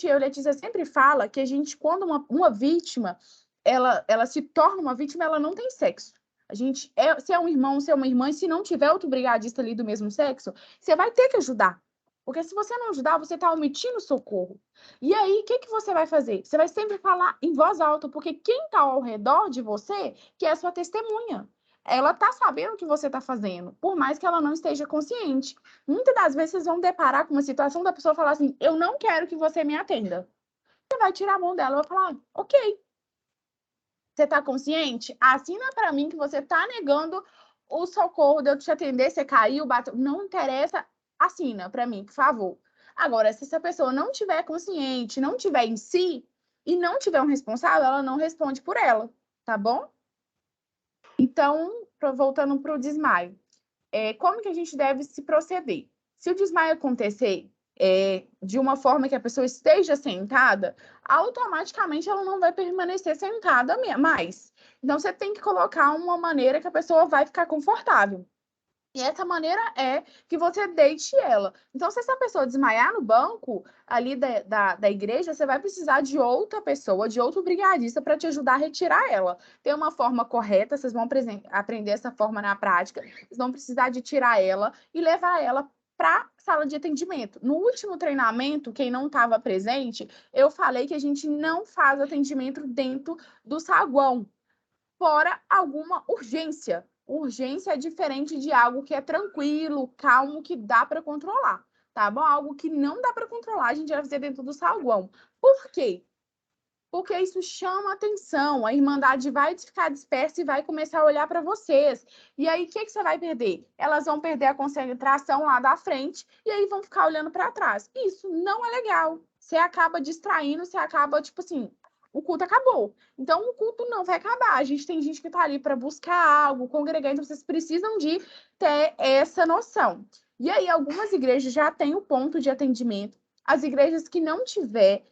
Eu, Letícia, sempre fala que a gente, quando uma vítima, ela se torna uma vítima, ela não tem sexo. Se é um irmão, se é uma irmã, e se não tiver outro brigadista ali do mesmo sexo, você vai ter que ajudar. Porque se você não ajudar, você está omitindo socorro. E aí, o que você vai fazer? Você vai sempre falar em voz alta, porque quem está ao redor de você, que é a sua testemunha, ela está sabendo o que você está fazendo, por mais que ela não esteja consciente. Muitas das vezes, vocês vão deparar com uma situação da pessoa falar assim, eu não quero que você me atenda. Você vai tirar a mão dela e vai falar, ok. Você está consciente? Assina para mim que você está negando o socorro de eu te atender, você caiu, bateu. Não interessa, assina para mim, por favor. Agora, se essa pessoa não tiver consciente, não tiver em si, e não tiver um responsável, ela não responde por ela, tá bom? Então, voltando para o desmaio. Como que a gente deve se proceder? Se o desmaio acontecer de uma forma que a pessoa esteja sentada, automaticamente ela não vai permanecer sentada mais. Então, você tem que colocar uma maneira que a pessoa vai ficar confortável. E essa maneira é que você deite ela. Então, se essa pessoa desmaiar no banco ali da igreja, você vai precisar de outra pessoa, de outro brigadista para te ajudar a retirar ela. Tem uma forma correta, vocês vão aprender essa forma na prática. Vocês vão precisar de tirar ela e levar ela para a sala de atendimento. No último treinamento, quem não estava presente, eu falei que a gente não faz atendimento dentro do saguão, fora alguma urgência. Urgência é diferente de algo que é tranquilo, calmo, que dá para controlar, tá bom? Algo que não dá para controlar, a gente vai fazer dentro do saguão. Por quê? Porque isso chama atenção, a Irmandade vai ficar dispersa e vai começar a olhar para vocês. E aí, o que você vai perder? Elas vão perder a concentração lá da frente e aí vão ficar olhando para trás. Isso não é legal. Você acaba distraindo, você acaba, tipo assim, o culto acabou. Então, o culto não vai acabar. A gente tem gente que está ali para buscar algo, congregar, então vocês precisam de ter essa noção. E aí, algumas igrejas já têm o ponto de atendimento. As igrejas que não tiver,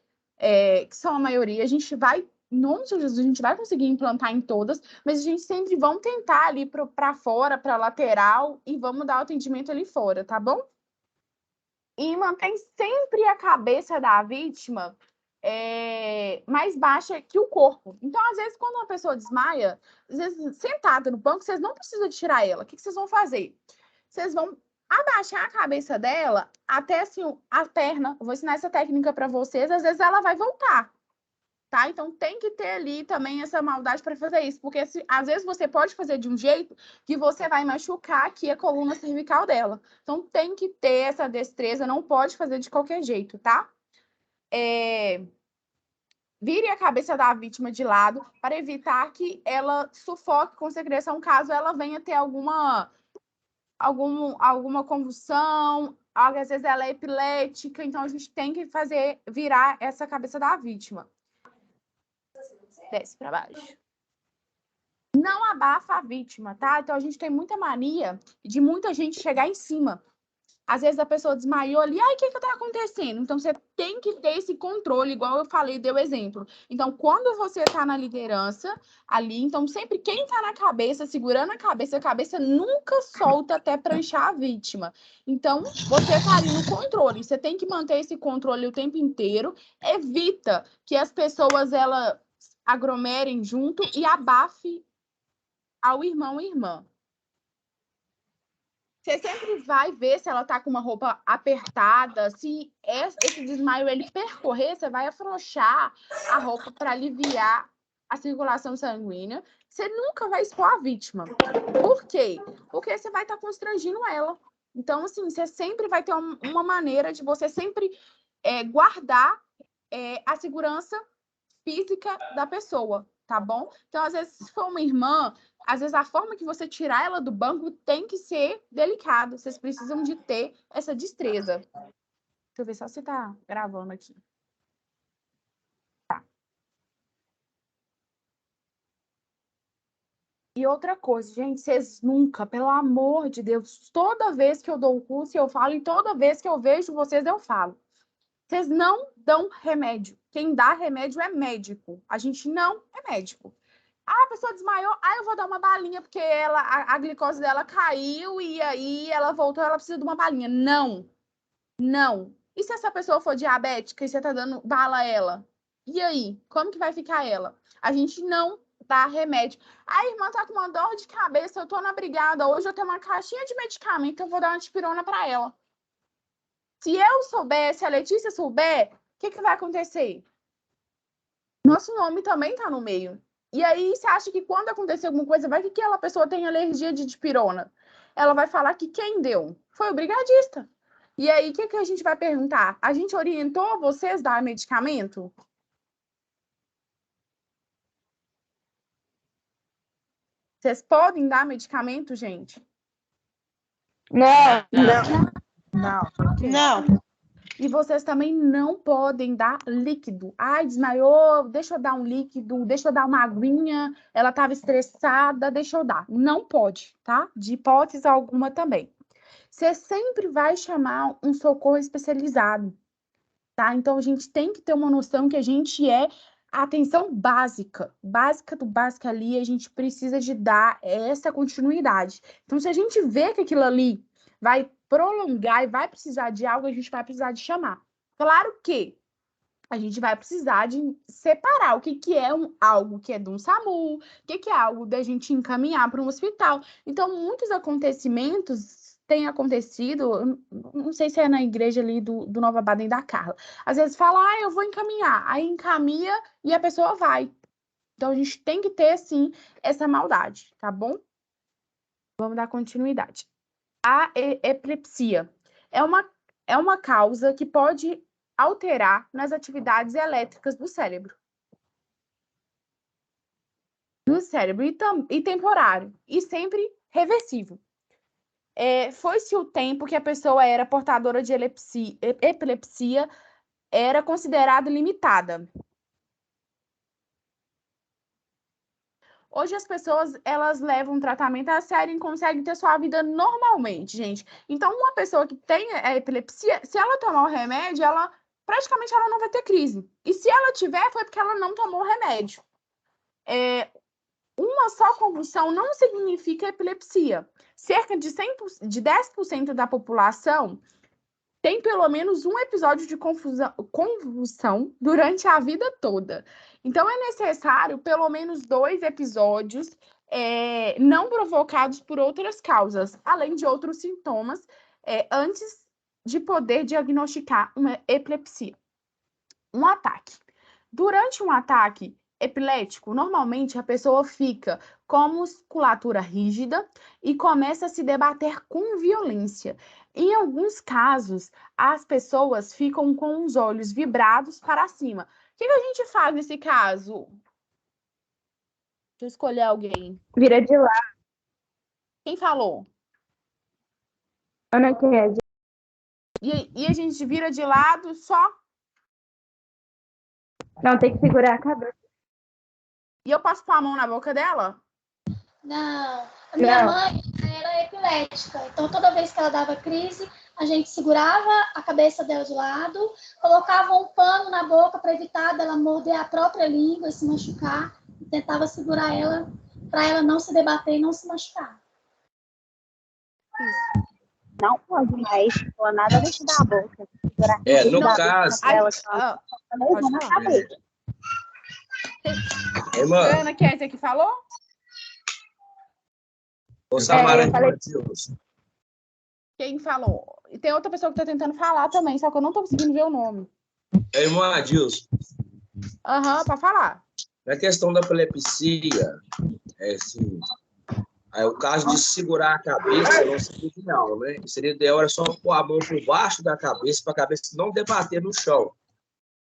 que são a maioria, a gente vai, em nome de Jesus, a gente vai conseguir implantar em todas, mas a gente sempre vamos tentar ali para fora, para lateral, e vamos dar o atendimento ali fora, tá bom? E mantém sempre a cabeça da vítima mais baixa que o corpo. Então, às vezes, quando uma pessoa desmaia, às vezes, sentada no banco, vocês não precisam de tirar ela. O que vocês vão fazer? Vocês vão abaixar a cabeça dela até, assim, a perna. Eu vou ensinar essa técnica para vocês. Às vezes, ela vai voltar. Tá? Então, tem que ter ali também essa maldade para fazer isso. Porque, às vezes, você pode fazer de um jeito que você vai machucar aqui a coluna cervical dela. Então, tem que ter essa destreza. Não pode fazer de qualquer jeito, tá? Vire a cabeça da vítima de lado para evitar que ela sufoque com secreção, caso ela venha ter alguma convulsão, às vezes ela é epilética, então a gente tem que virar essa cabeça da vítima. Desce para baixo. Não abafa a vítima, tá? Então a gente tem muita mania de muita gente chegar em cima. Às vezes a pessoa desmaiou ali, ai, o que tá acontecendo? Então, você tem que ter esse controle, igual eu falei, deu exemplo. Então, quando você tá na liderança ali, então sempre quem tá na cabeça, segurando a cabeça nunca solta até pranchar a vítima. Então, você tá ali no controle, você tem que manter esse controle o tempo inteiro, evita que as pessoas, elas aglomerem junto e abafe ao irmão e irmã. Você sempre vai ver se ela tá com uma roupa apertada, se esse desmaio ele percorrer, você vai afrouxar a roupa para aliviar a circulação sanguínea. Você nunca vai expor a vítima. Por quê? Porque você vai estar constrangindo ela. Então, assim, você sempre vai ter uma maneira de você sempre guardar a segurança física da pessoa, tá bom? Então, às vezes, se for uma irmã, às vezes a forma que você tirar ela do banco tem que ser delicado. Vocês precisam de ter essa destreza. Deixa eu ver só se tá gravando aqui. Tá. E outra coisa, gente, vocês nunca, pelo amor de Deus, toda vez que eu dou o curso eu falo, e toda vez que eu vejo vocês eu falo. Vocês não dão remédio. Quem dá remédio é médico. A gente não é médico. A pessoa desmaiou, eu vou dar uma balinha, porque a glicose dela caiu e aí ela voltou, ela precisa de uma balinha. Não. Não. E se essa pessoa for diabética e você tá dando bala a ela? E aí? Como que vai ficar ela? A gente não dá remédio. A irmã tá com uma dor de cabeça, eu tô na brigada, hoje eu tenho uma caixinha de medicamento, eu vou dar uma dipirona para ela. Se eu souber, se a Letícia souber, o que vai acontecer? Nosso nome também tá no meio. E aí, você acha que quando acontecer alguma coisa, vai que aquela pessoa tem alergia de dipirona? Ela vai falar que quem deu? Foi o brigadista. E aí, o que a gente vai perguntar? A gente orientou vocês a dar medicamento? Vocês podem dar medicamento, gente? Não. E vocês também não podem dar líquido. Ai, desmaiou, deixa eu dar um líquido, deixa eu dar uma aguinha, ela estava estressada, deixa eu dar. Não pode, tá? De hipótese alguma também. Você sempre vai chamar um socorro especializado, tá? Então, a gente tem que ter uma noção que a gente é a atenção básica do básico ali, a gente precisa de dar essa continuidade. Então, se a gente vê que aquilo ali vai prolongar e vai precisar de algo, a gente vai precisar de chamar. Claro que a gente vai precisar de separar o que é algo que é de um SAMU, o que é algo da gente encaminhar para um hospital. Então, muitos acontecimentos têm acontecido, não sei se é na igreja ali do Nova Baden da Carla. Às vezes fala, eu vou encaminhar. Aí encaminha e a pessoa vai. Então, a gente tem que ter, sim, essa maldade, tá bom? Vamos dar continuidade. A epilepsia é uma causa que pode alterar nas atividades elétricas do cérebro. E temporário. E sempre reversível. Foi-se o tempo que a pessoa era portadora de epilepsia era considerada limitada. Hoje as pessoas, elas levam o tratamento a sério e conseguem ter sua vida normalmente, gente. Então, uma pessoa que tem epilepsia, se ela tomar o remédio, praticamente ela não vai ter crise. E se ela tiver, foi porque ela não tomou o remédio. Uma só convulsão não significa epilepsia. Cerca de 10% da população tem pelo menos um episódio de convulsão durante a vida toda. Então, é necessário pelo menos 2 episódios não provocados por outras causas, além de outros sintomas, antes de poder diagnosticar uma epilepsia. Um ataque. Durante um ataque epilético, normalmente a pessoa fica com a musculatura rígida e começa a se debater com violência. Em alguns casos, as pessoas ficam com os olhos vibrados para cima. O que a gente faz nesse caso? Deixa eu escolher alguém. Vira de lado. Quem falou? Ana Kézia. E a gente vira de lado só? Não, tem que segurar a cabeça. E eu posso pôr a mão na boca dela? Não. A minha mãe, ela é epilética. Então, toda vez que ela dava crise, a gente segurava a cabeça dela de lado, colocava um pano na boca para evitar dela morder a própria língua e se machucar. E tentava segurar ela para ela não se debater e não se machucar. Isso. Não pode mais pôr nada dentro da boca. No caso... Ana Kézia que falou? Ô, Samara, Quem falou? E tem outra pessoa que está tentando falar também, só que eu não estou conseguindo ver o nome. Irmão Adilson. Para falar. Na questão da epilepsia, assim, o caso de segurar a cabeça não seria ideal, né? Seria ideal era só pôr a mão por baixo da cabeça para a cabeça não debater no chão.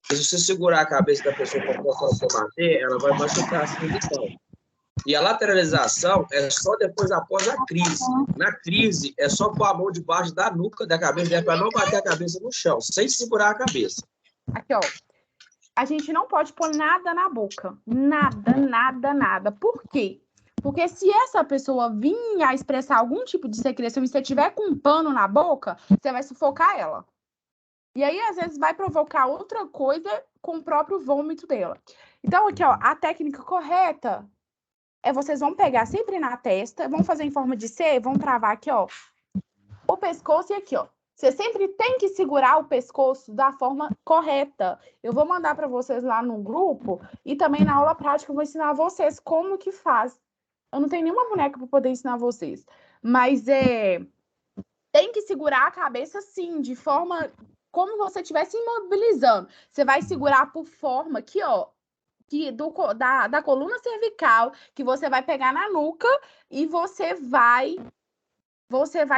Porque se você segurar a cabeça da pessoa para debater, ela vai machucar a circulação. E a lateralização é só depois, após a crise. Na crise, é só pôr a mão debaixo da nuca da cabeça para não bater a cabeça no chão, sem segurar a cabeça. Aqui, ó. A gente não pode pôr nada na boca. Nada, nada, nada. Por quê? Porque se essa pessoa vir a expressar algum tipo de secreção e você tiver com um pano na boca, você vai sufocar ela. E aí, às vezes, vai provocar outra coisa com o próprio vômito dela. Então, aqui, ó, a técnica correta vocês vão pegar sempre na testa, vão fazer em forma de C, vão travar aqui, ó, o pescoço e aqui, ó. Você sempre tem que segurar o pescoço da forma correta. Eu vou mandar para vocês lá no grupo e também na aula prática eu vou ensinar vocês como que faz. Eu não tenho nenhuma boneca para poder ensinar vocês, mas tem que segurar a cabeça sim, de forma como você estivesse imobilizando. Você vai segurar por forma aqui, ó, da coluna cervical, que você vai pegar na nuca e você vai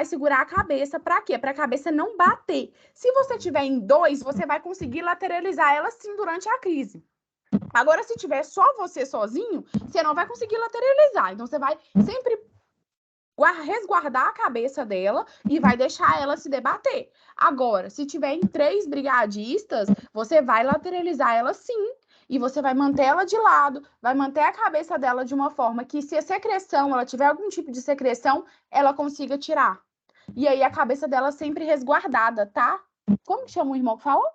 segurar a cabeça. Para quê? Para a cabeça não bater. Se você tiver em 2, você vai conseguir lateralizar ela sim durante a crise. Agora, se tiver só você sozinho, você não vai conseguir lateralizar. Então, você vai sempre resguardar a cabeça dela e vai deixar ela se debater. Agora, se tiver em 3 brigadistas, você vai lateralizar ela sim. E você vai manter ela de lado, vai manter a cabeça dela de uma forma que, se a secreção, ela tiver algum tipo de secreção, ela consiga tirar. E aí a cabeça dela sempre resguardada, tá? Como que chama o irmão que falou?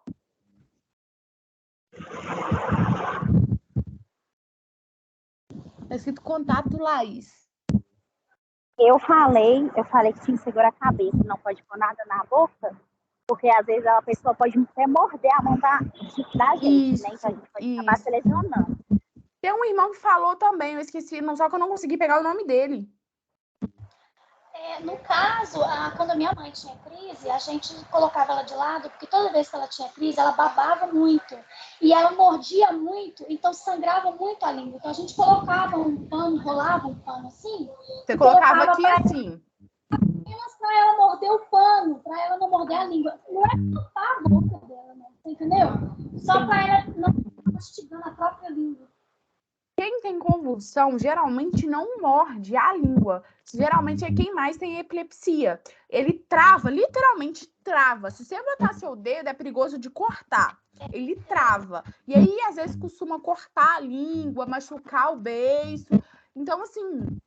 Tá escrito contato, Laís. Eu falei que tinha que segurar a cabeça, não pode pôr nada na boca. Porque, às vezes, a pessoa pode até morder a mão da gente, né? Então, a gente pode acabar selecionando. Tem um irmão que falou também, eu esqueci, só que eu não consegui pegar o nome dele. No caso, quando a minha mãe tinha crise, a gente colocava ela de lado, porque toda vez que ela tinha crise, ela babava muito. E ela mordia muito, então sangrava muito a língua. Então, a gente colocava um pano, enrolava um pano assim. Você colocava aqui assim? Para ela morder o pano, para ela não morder a língua. Não é tampar a boca dela, não, entendeu? Só para ela não ficar mastigando a própria língua. Quem tem convulsão geralmente não morde a língua. Geralmente é quem mais tem epilepsia. Ele trava, literalmente trava. Se você botar seu dedo, é perigoso de cortar. Ele trava. E aí, às vezes, costuma cortar a língua, machucar o beiço. Então, assim,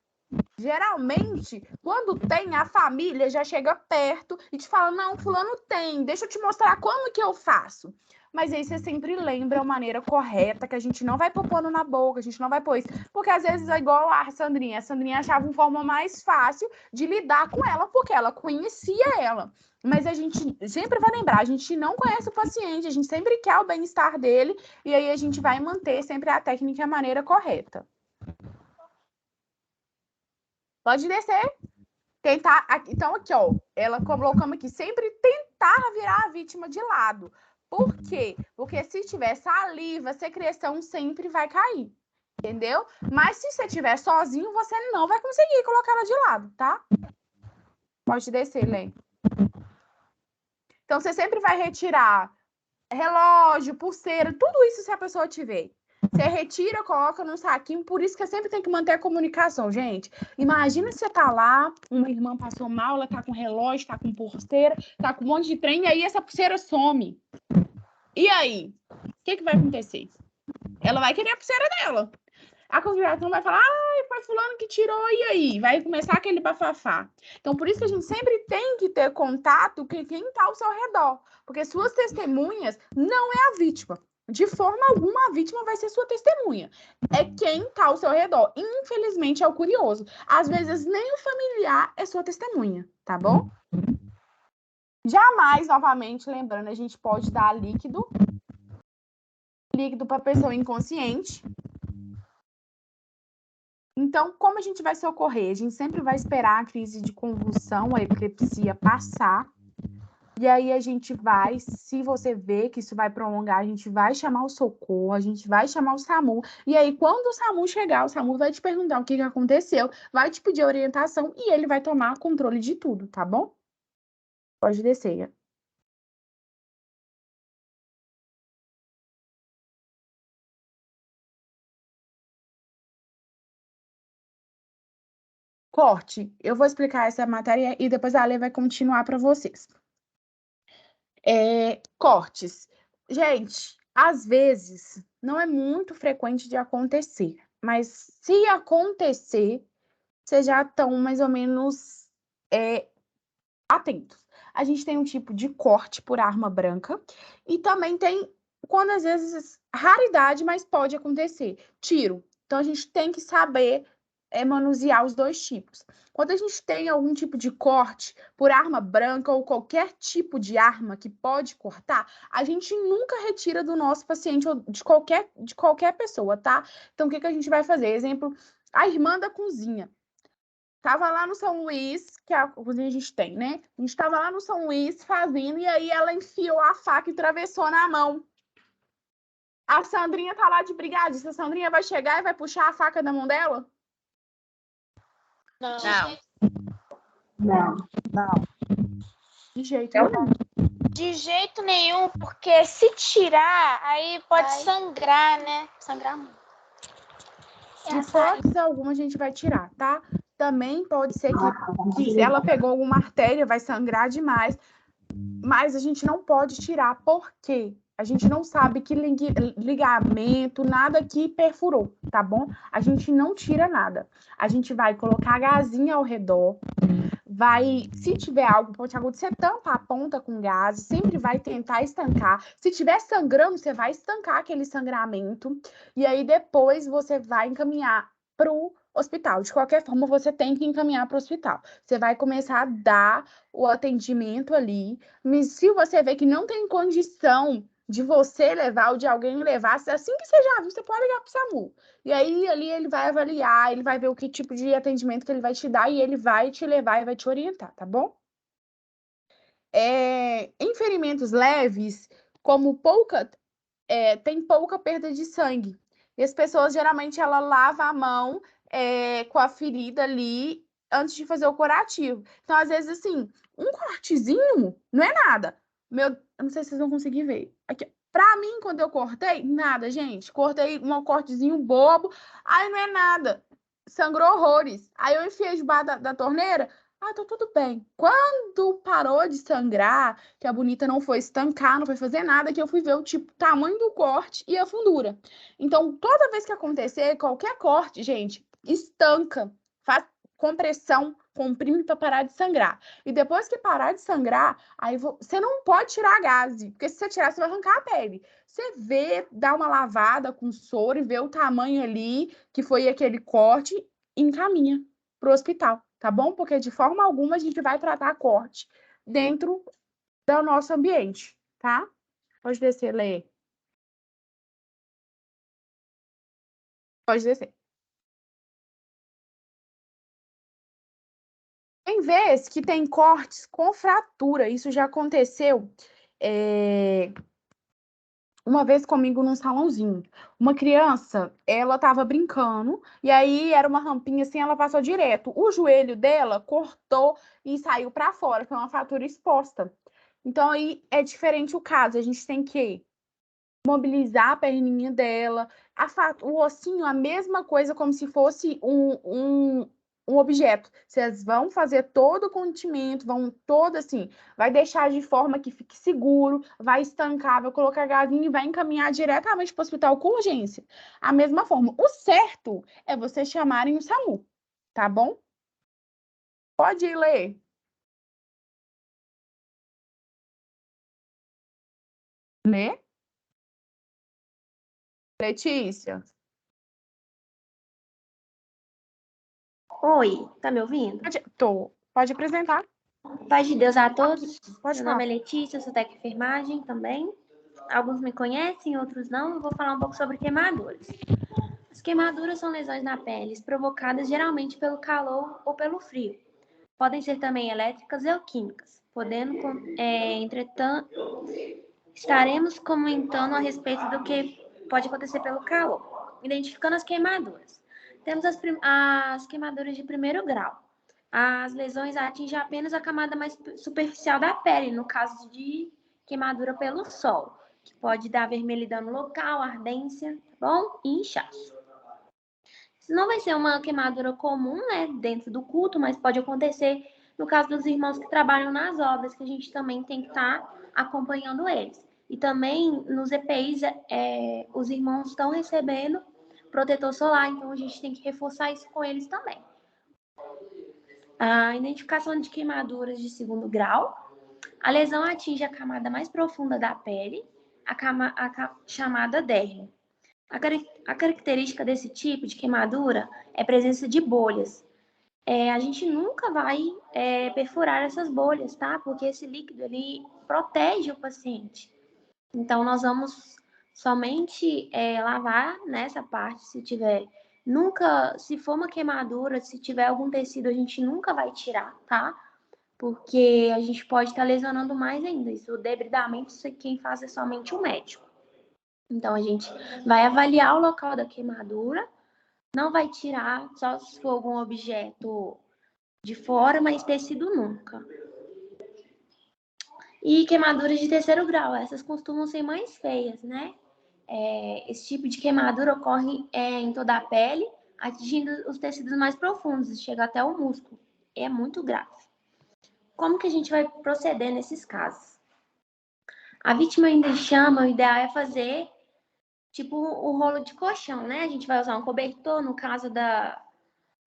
geralmente, quando tem, a família já chega perto e te fala, não, fulano tem, deixa eu te mostrar como que eu faço. Mas aí você sempre lembra a maneira correta, que a gente não vai pôr pano na boca, a gente não vai pôr isso. Porque às vezes é igual a Sandrinha. A Sandrinha achava uma forma mais fácil de lidar com ela, porque ela conhecia ela. Mas a gente sempre vai lembrar, a gente não conhece o paciente, a gente sempre quer o bem-estar dele, e aí a gente vai manter sempre a técnica e a maneira correta. Pode descer. Tentar. Então, aqui, ó, ela colocamos aqui, sempre tentar virar a vítima de lado. Por quê? Porque se tiver saliva, secreção sempre vai cair. Entendeu? Mas se você estiver sozinho, você não vai conseguir colocar ela de lado, tá? Pode descer, Lê. Então, você sempre vai retirar relógio, pulseira, tudo isso se a pessoa tiver. Você retira, coloca num saquinho, por isso que sempre tem que manter a comunicação, gente. Imagina se você tá lá, uma irmã passou mal, ela tá com relógio, tá com pulseira, tá com um monte de trem, e aí essa pulseira some. E aí? O que vai acontecer? Ela vai querer a pulseira dela. A conspiração vai falar, foi fulano que tirou, e aí? Vai começar aquele bafafá. Então, por isso que a gente sempre tem que ter contato com quem tá ao seu redor. Porque suas testemunhas não é a vítima. De forma alguma, a vítima vai ser sua testemunha. É quem tá ao seu redor. Infelizmente, é o curioso. Às vezes, nem o familiar é sua testemunha, tá bom? Jamais, novamente, lembrando, a gente pode dar líquido para a pessoa inconsciente. Então, como a gente vai socorrer? A gente sempre vai esperar a crise de convulsão, a epilepsia passar. E aí a gente vai, se você vê que isso vai prolongar, a gente vai chamar o socorro, a gente vai chamar o SAMU. E aí, quando o SAMU chegar, o SAMU vai te perguntar o que aconteceu, vai te pedir orientação e ele vai tomar controle de tudo, tá bom? Pode descer. Corte. Eu vou explicar essa matéria e depois a Lê vai continuar para vocês. Cortes. Gente, às vezes, não é muito frequente de acontecer, mas se acontecer, vocês já estão mais ou menos atentos. A gente tem um tipo de corte por arma branca e também tem, quando às vezes, raridade, mas pode acontecer, tiro. Então, a gente tem que saber manusear os dois tipos. Quando a gente tem algum tipo de corte por arma branca ou qualquer tipo de arma que pode cortar, a gente nunca retira do nosso paciente ou de qualquer pessoa, tá? Então, o que a gente vai fazer? Exemplo, a irmã da cozinha. Tava lá no São Luís, que é a cozinha a gente tem, né? A gente tava lá no São Luís fazendo, e aí ela enfiou a faca e atravessou na mão. A Sandrinha tá lá de brigadista. A Sandrinha vai chegar e vai puxar a faca da mão dela? Não. De jeito nenhum. De jeito nenhum, porque se tirar, aí pode sangrar, né? Sangrar muito. De hipótese alguma a gente vai tirar, tá? Também pode ser que se ela pegou alguma artéria, vai sangrar demais. Mas a gente não pode tirar, por quê? A gente não sabe que ligamento, nada que perfurou, tá bom? A gente não tira nada. A gente vai colocar gazinha ao redor, se tiver algo pontiagudo, você tampa a ponta com gás, sempre vai tentar estancar. Se tiver sangrando, você vai estancar aquele sangramento, e aí depois você vai encaminhar para o hospital. De qualquer forma, você tem que encaminhar para o hospital. Você vai começar a dar o atendimento ali, mas se você vê que não tem condição de você levar ou de alguém levar, assim que você já viu, você pode ligar para o SAMU. E aí, ali, ele vai avaliar, ele vai ver o que tipo de atendimento que ele vai te dar e ele vai te levar e vai te orientar, tá bom? Em ferimentos leves, como tem pouca perda de sangue. E as pessoas, geralmente, ela lava a mão com a ferida ali antes de fazer o curativo. Então, às vezes, assim, um cortezinho não é nada. Eu não sei se vocês vão conseguir ver. Aqui, pra mim, quando eu cortei, nada, gente. Cortei um cortezinho bobo, aí não é nada. Sangrou horrores. Aí eu enfiei debaixo da torneira, tá tudo bem. Quando parou de sangrar, que a bonita não foi estancar, não foi fazer nada, que eu fui ver o tamanho do corte e a fundura. Então, toda vez que acontecer qualquer corte, gente, estanca, faz compressão, comprime para parar de sangrar. E depois que parar de sangrar, aí você não pode tirar a gase, porque se você tirar, você vai arrancar a pele. Você vê, dá uma lavada com soro e vê o tamanho ali que foi aquele corte e encaminha para o hospital, tá bom? Porque de forma alguma a gente vai tratar corte dentro do nosso ambiente, tá? Pode descer, Lê. Pode descer. Tem vezes que tem cortes com fratura. Isso já aconteceu uma vez comigo num salãozinho. Uma criança, ela tava brincando, e aí era uma rampinha assim, ela passou direto. O joelho dela cortou e saiu para fora, foi uma fratura exposta. Então aí é diferente o caso, a gente tem que mobilizar a perninha dela, o ossinho, a mesma coisa, como se fosse um objeto. Vocês vão fazer todo o continimento, vão todo assim, vai deixar de forma que fique seguro, vai estancar, vai colocar gazinho e vai encaminhar diretamente para o hospital com urgência. A mesma forma, o certo é vocês chamarem o SAMU, tá bom? Pode ir, Lê. Lê? Letícia? Oi, tá me ouvindo? Tô. Pode apresentar. Paz de Deus a todos. Pode Meu nome é Letícia, eu sou técnica de enfermagem também. Alguns me conhecem, outros não. Eu vou falar um pouco sobre queimaduras. As queimaduras são lesões na pele provocadas geralmente pelo calor ou pelo frio. Podem ser também elétricas ou químicas, entretanto, estaremos comentando a respeito do que pode acontecer pelo calor. Identificando as queimaduras. Temos as queimaduras de primeiro grau. As lesões atingem apenas a camada mais superficial da pele, no caso de queimadura pelo sol, que pode dar vermelhidão no local, ardência, tá bom? E inchaço. Isso não vai ser uma queimadura comum, né, dentro do culto, mas pode acontecer no caso dos irmãos que trabalham nas obras, que a gente também tem que estar acompanhando eles. E também nos EPIs, os irmãos estão recebendo protetor solar, então a gente tem que reforçar isso com eles também. A identificação de queimaduras de segundo grau. A lesão atinge a camada mais profunda da pele, a chamada derme. A característica desse tipo de queimadura é a presença de bolhas. A gente nunca vai perfurar essas bolhas, tá? Porque esse líquido, ele protege o paciente. Então, nós vamos somente lavar nessa parte, se tiver... Se for uma queimadura, se tiver algum tecido, a gente nunca vai tirar, tá? Porque a gente pode estar lesionando mais ainda. Isso, o debridamento, quem faz é somente o médico. Então, a gente vai avaliar o local da queimadura, não vai tirar, só se for algum objeto de fora, mas tecido nunca. E queimaduras de terceiro grau, essas costumam ser mais feias, né? Esse tipo de queimadura ocorre em toda a pele, atingindo os tecidos mais profundos, chega até o músculo. É muito grave. Como que a gente vai proceder nesses casos? A vítima ainda chama, o ideal é fazer tipo o rolo de colchão, né? A gente vai usar um cobertor, no caso da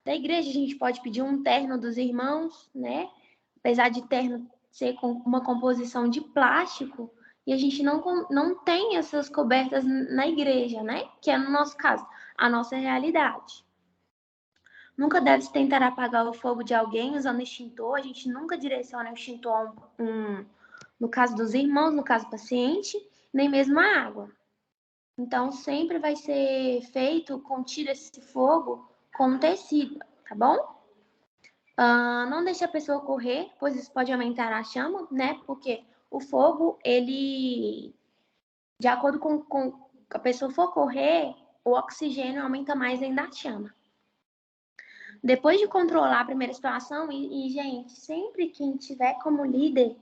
igreja, a gente pode pedir um terno dos irmãos, né? Apesar de terno ser com uma composição de plástico, e a gente não tem essas cobertas na igreja, né? Que é, no nosso caso, a nossa realidade. Nunca deve se tentar apagar o fogo de alguém usando extintor. A gente nunca direciona o extintor no caso dos irmãos, no caso do paciente, nem mesmo a água. Então, sempre vai ser feito contido esse fogo com tecido, tá bom? Não deixe a pessoa correr, pois isso pode aumentar a chama, né? Porque o fogo, ele, de acordo com a pessoa for correr, o oxigênio aumenta mais ainda a chama. Depois de controlar a primeira situação, gente, sempre quem tiver como líder,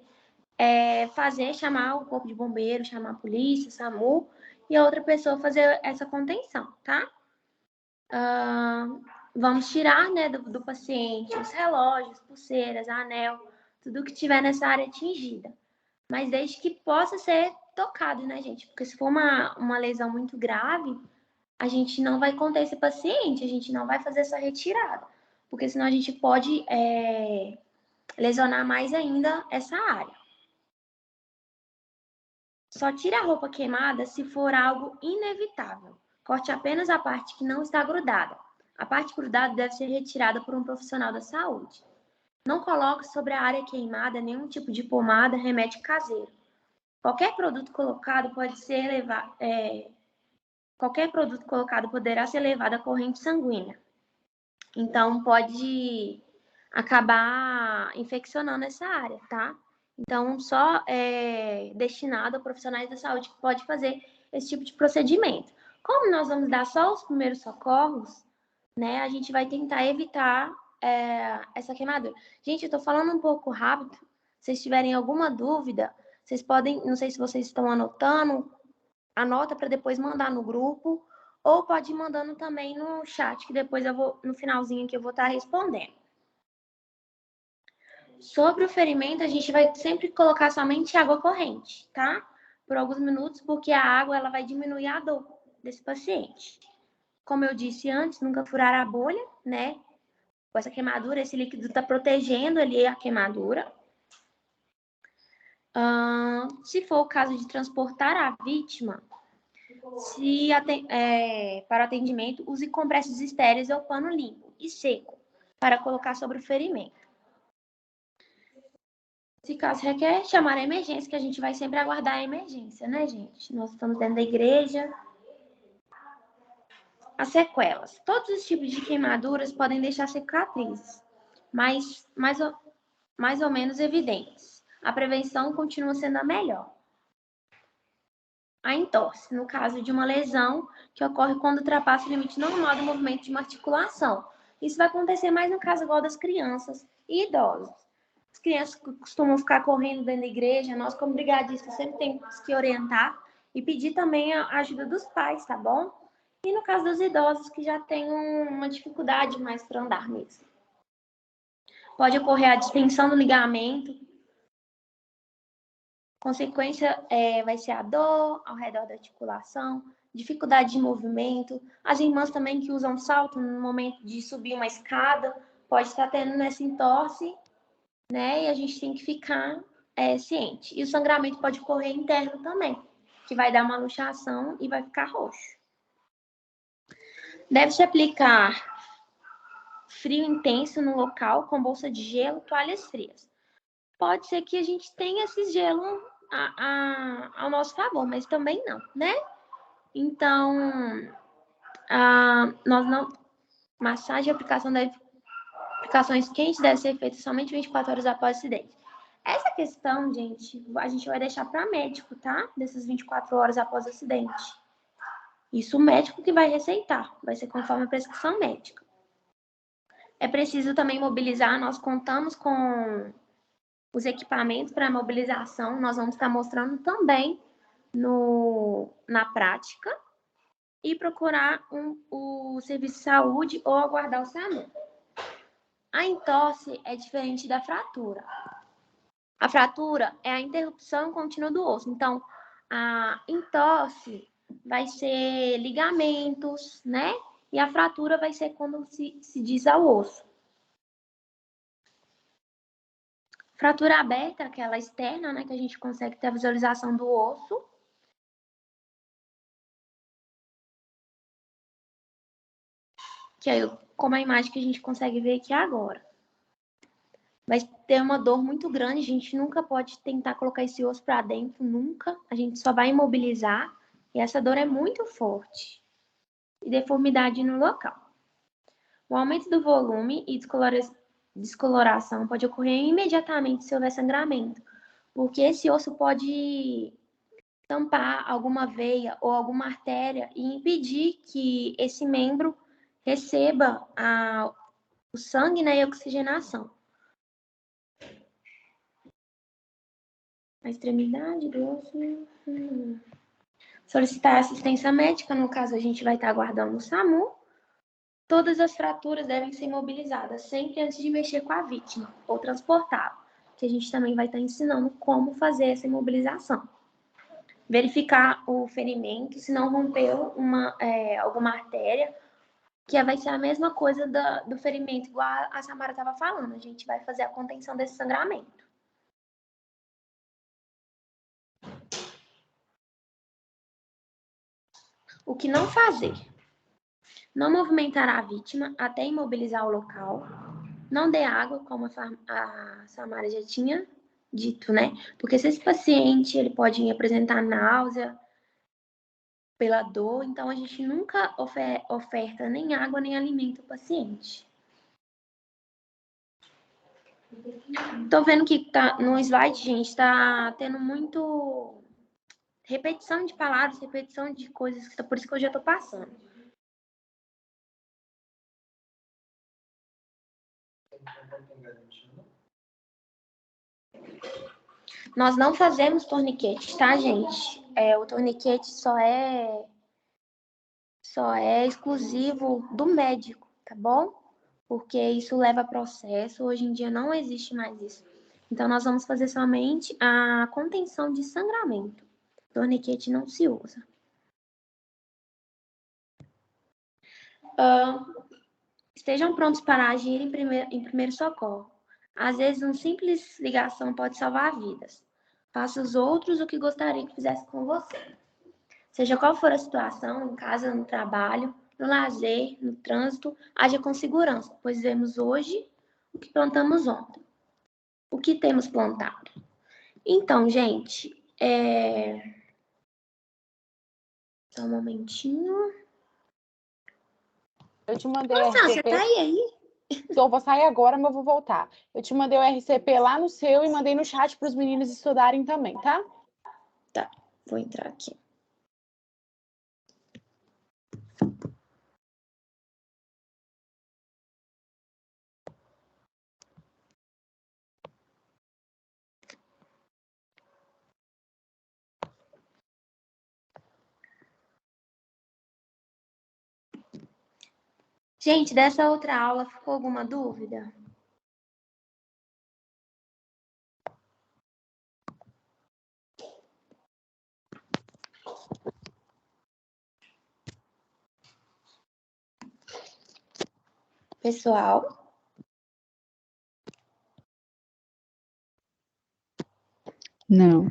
chamar o corpo de bombeiro, chamar a polícia, SAMU, e a outra pessoa fazer essa contenção, tá? Vamos tirar, né, do paciente os relógios, pulseiras, anel, tudo que tiver nessa área atingida. Mas desde que possa ser tocado, né, gente? Porque se for uma lesão muito grave, a gente não vai conter esse paciente, a gente não vai fazer essa retirada, porque senão a gente pode lesionar mais ainda essa área. Só tire a roupa queimada se for algo inevitável. Corte apenas a parte que não está grudada. A parte grudada deve ser retirada por um profissional da saúde. Não coloque sobre a área queimada nenhum tipo de pomada, remédio caseiro. Qualquer produto colocado poderá ser levado à corrente sanguínea. Então, pode acabar infeccionando essa área, tá? Então, só destinado a profissionais da saúde que pode fazer esse tipo de procedimento. Como nós vamos dar só os primeiros socorros, né, a gente vai tentar evitar essa queimadura. Gente, eu tô falando um pouco rápido. Se vocês tiverem alguma dúvida, vocês podem, não sei se vocês estão anotando, anota para depois mandar no grupo, ou pode ir mandando também no chat, que depois eu vou, no finalzinho aqui, eu vou estar respondendo. Sobre o ferimento, a gente vai sempre colocar somente água corrente, tá? Por alguns minutos, porque a água ela vai diminuir a dor desse paciente. Como eu disse antes, nunca furar a bolha, né? Com essa queimadura, esse líquido está protegendo ali a queimadura. Se for o caso de transportar a vítima, para o atendimento, use compressos estéreis ou pano limpo e seco para colocar sobre o ferimento. Se caso requer, chamar a emergência, que a gente vai sempre aguardar a emergência, né, gente? Nós estamos dentro da igreja. As sequelas. Todos os tipos de queimaduras podem deixar cicatrizes, mas mais ou menos evidentes. A prevenção continua sendo a melhor. A entorse, no caso de uma lesão que ocorre quando ultrapassa o limite normal do movimento de uma articulação. Isso vai acontecer mais no caso igual das crianças e idosos. As crianças costumam ficar correndo dentro da igreja, nós como brigadistas sempre temos que orientar e pedir também a ajuda dos pais, tá bom? E no caso dos idosos que já têm uma dificuldade mais para andar mesmo. Pode ocorrer a distensão do ligamento. Consequência vai ser a dor ao redor da articulação, dificuldade de movimento. As irmãs também que usam salto no momento de subir uma escada, pode estar tendo essa entorse, né? E a gente tem que ficar ciente. E o sangramento pode ocorrer interno também, que vai dar uma luxação e vai ficar roxo. Deve-se aplicar frio intenso no local com bolsa de gelo, toalhas frias. Pode ser que a gente tenha esse gelo ao nosso favor, mas também não, né? Então, massagem e aplicações quentes devem ser feitas somente 24 horas após o acidente. Essa questão, gente, a gente vai deixar para médico, tá? Dessas 24 horas após o acidente. Isso o médico que vai receitar, vai ser conforme a prescrição médica. É preciso também mobilizar, nós contamos com os equipamentos para mobilização, nós vamos estar mostrando também na prática e procurar o serviço de saúde ou aguardar o SAMU. A entorse é diferente da fratura. A fratura é a interrupção contínua do osso, então a entorse vai ser ligamentos, né? E a fratura vai ser quando se diz ao osso. Fratura aberta, aquela externa, né? Que a gente consegue ter a visualização do osso. Que é como a imagem que a gente consegue ver aqui agora. Vai ter uma dor muito grande, a gente nunca pode tentar colocar esse osso para dentro, nunca. A gente só vai imobilizar. E essa dor é muito forte. E deformidade no local. O aumento do volume e descoloração pode ocorrer imediatamente se houver sangramento, porque esse osso pode tampar alguma veia ou alguma artéria e impedir que esse membro receba o sangue, né, e a oxigenação. A extremidade do osso... Solicitar assistência médica, no caso a gente vai estar aguardando o SAMU. Todas as fraturas devem ser imobilizadas sempre antes de mexer com a vítima ou transportá-la, que a gente também vai estar ensinando como fazer essa imobilização. verificar o ferimento, se não rompeu alguma artéria, que vai ser a mesma coisa do ferimento, igual a Samara estava falando. A gente vai fazer a contenção desse sangramento. O que não fazer? Não movimentar a vítima até imobilizar o local. Não dê água, como a Samara já tinha dito, né? Porque se esse paciente ele pode apresentar náusea pela dor, então a gente nunca oferta nem água nem alimento ao paciente. Tô vendo que no slide, gente, tá tendo muito repetição de palavras, repetição de coisas, por isso que eu já tô passando. Nós não fazemos torniquete, tá, gente? O torniquete só é exclusivo do médico, tá bom? Porque isso leva a processo, hoje em dia não existe mais isso. Então, nós vamos fazer somente a contenção de sangramento. Torniquete não se usa. Estejam prontos para agir em primeiro socorro. Às vezes, uma simples ligação pode salvar vidas. Faça os outros o que gostaria que fizesse com você. Seja qual for a situação, em casa, no trabalho, no lazer, no trânsito, haja com segurança, pois vemos hoje o que plantamos ontem. O que temos plantado. Então, gente, só um momentinho. Eu te mandei Nossa, RCP. você tá aí? Eu vou sair agora, mas eu vou voltar. Eu te mandei o RCP lá no seu e mandei no chat para os meninos estudarem também, tá? Tá, vou entrar aqui. Gente, dessa outra aula, ficou alguma dúvida? Pessoal? Não.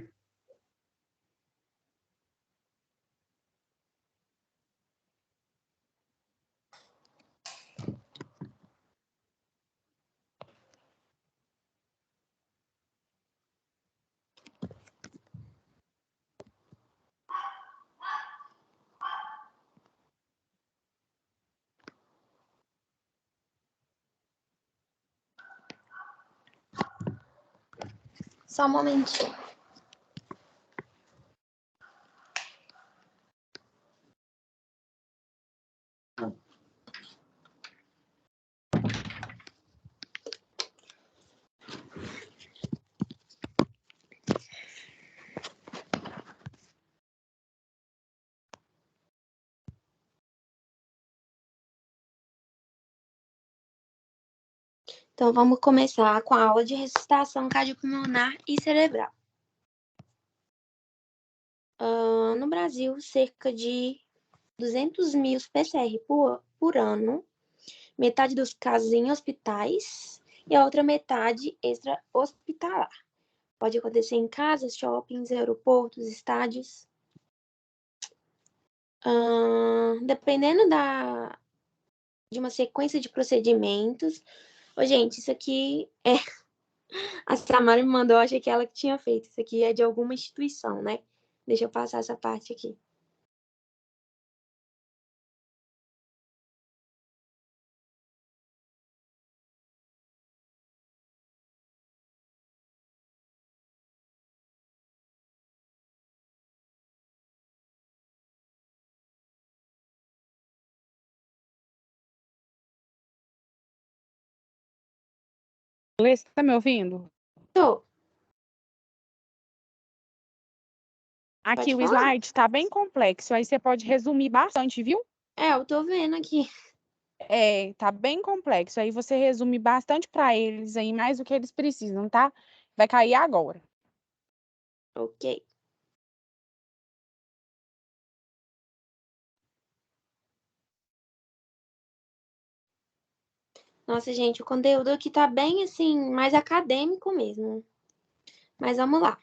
Só um momentinho. Então, vamos começar com a aula de ressuscitação cardiopulmonar e cerebral. No Brasil, cerca de 200 mil PCR por ano, metade dos casos em hospitais e a outra metade extra-hospitalar. Pode acontecer em casas, shoppings, aeroportos, estádios. Dependendo de uma sequência de procedimentos. Gente, isso aqui a Samara me mandou, achei que ela que tinha feito. Isso aqui é de alguma instituição, né? Deixa eu passar essa parte aqui. Lê, você tá me ouvindo? Tô. Aqui Pode o falar. slide tá bem complexo, aí você pode resumir bastante, viu? Eu tô vendo aqui. Tá bem complexo. Aí você resume bastante para eles aí, mais do que eles precisam, tá? Vai cair agora. Ok. Nossa, gente, o conteúdo aqui tá bem, assim, mais acadêmico mesmo. Mas vamos lá.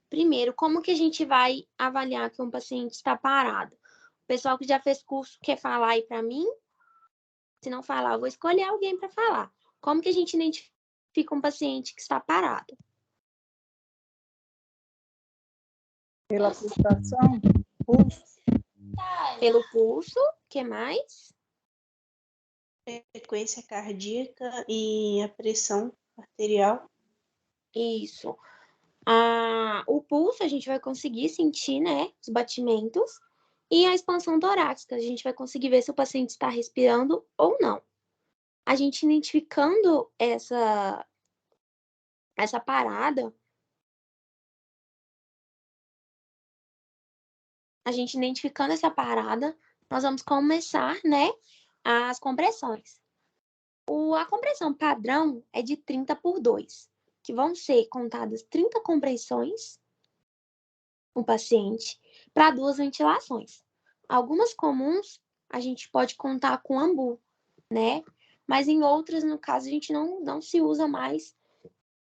Primeiro, como que a gente vai avaliar que um paciente está parado? O pessoal que já fez curso quer falar aí para mim? Se não falar, eu vou escolher alguém para falar. Como que a gente identifica um paciente que está parado? Pela pulsação, pulso, Pelo pulso, o que mais? Frequência cardíaca e a pressão arterial. Isso. O pulso a gente vai conseguir sentir, né, os batimentos. E a expansão torácica, a gente vai conseguir ver se o paciente está respirando ou não. A gente identificando essa parada, nós vamos começar, né, as compressões. A compressão padrão é de 30/2, que vão ser contadas 30 compressões no paciente para 2 ventilações. Algumas comuns a gente pode contar com ambu, né? Mas em outras, no caso, a gente não se usa mais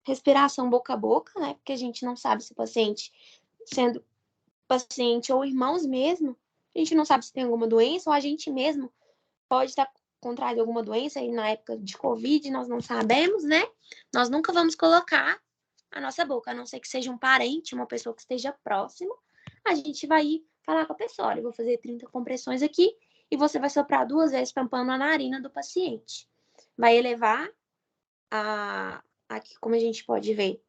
respiração boca a boca, né? Porque a gente não sabe se o paciente, sendo paciente ou irmãos mesmo, a gente não sabe se tem alguma doença, ou a gente mesmo pode estar contraindo alguma doença, e na época de Covid nós não sabemos, né? Nós nunca vamos colocar a nossa boca, a não ser que seja um parente, uma pessoa que esteja próxima, a gente vai falar com a pessoa, olha, eu vou fazer 30 compressões aqui, e você vai soprar 2 vezes tampando a narina do paciente. Vai elevar aqui, como a gente pode ver,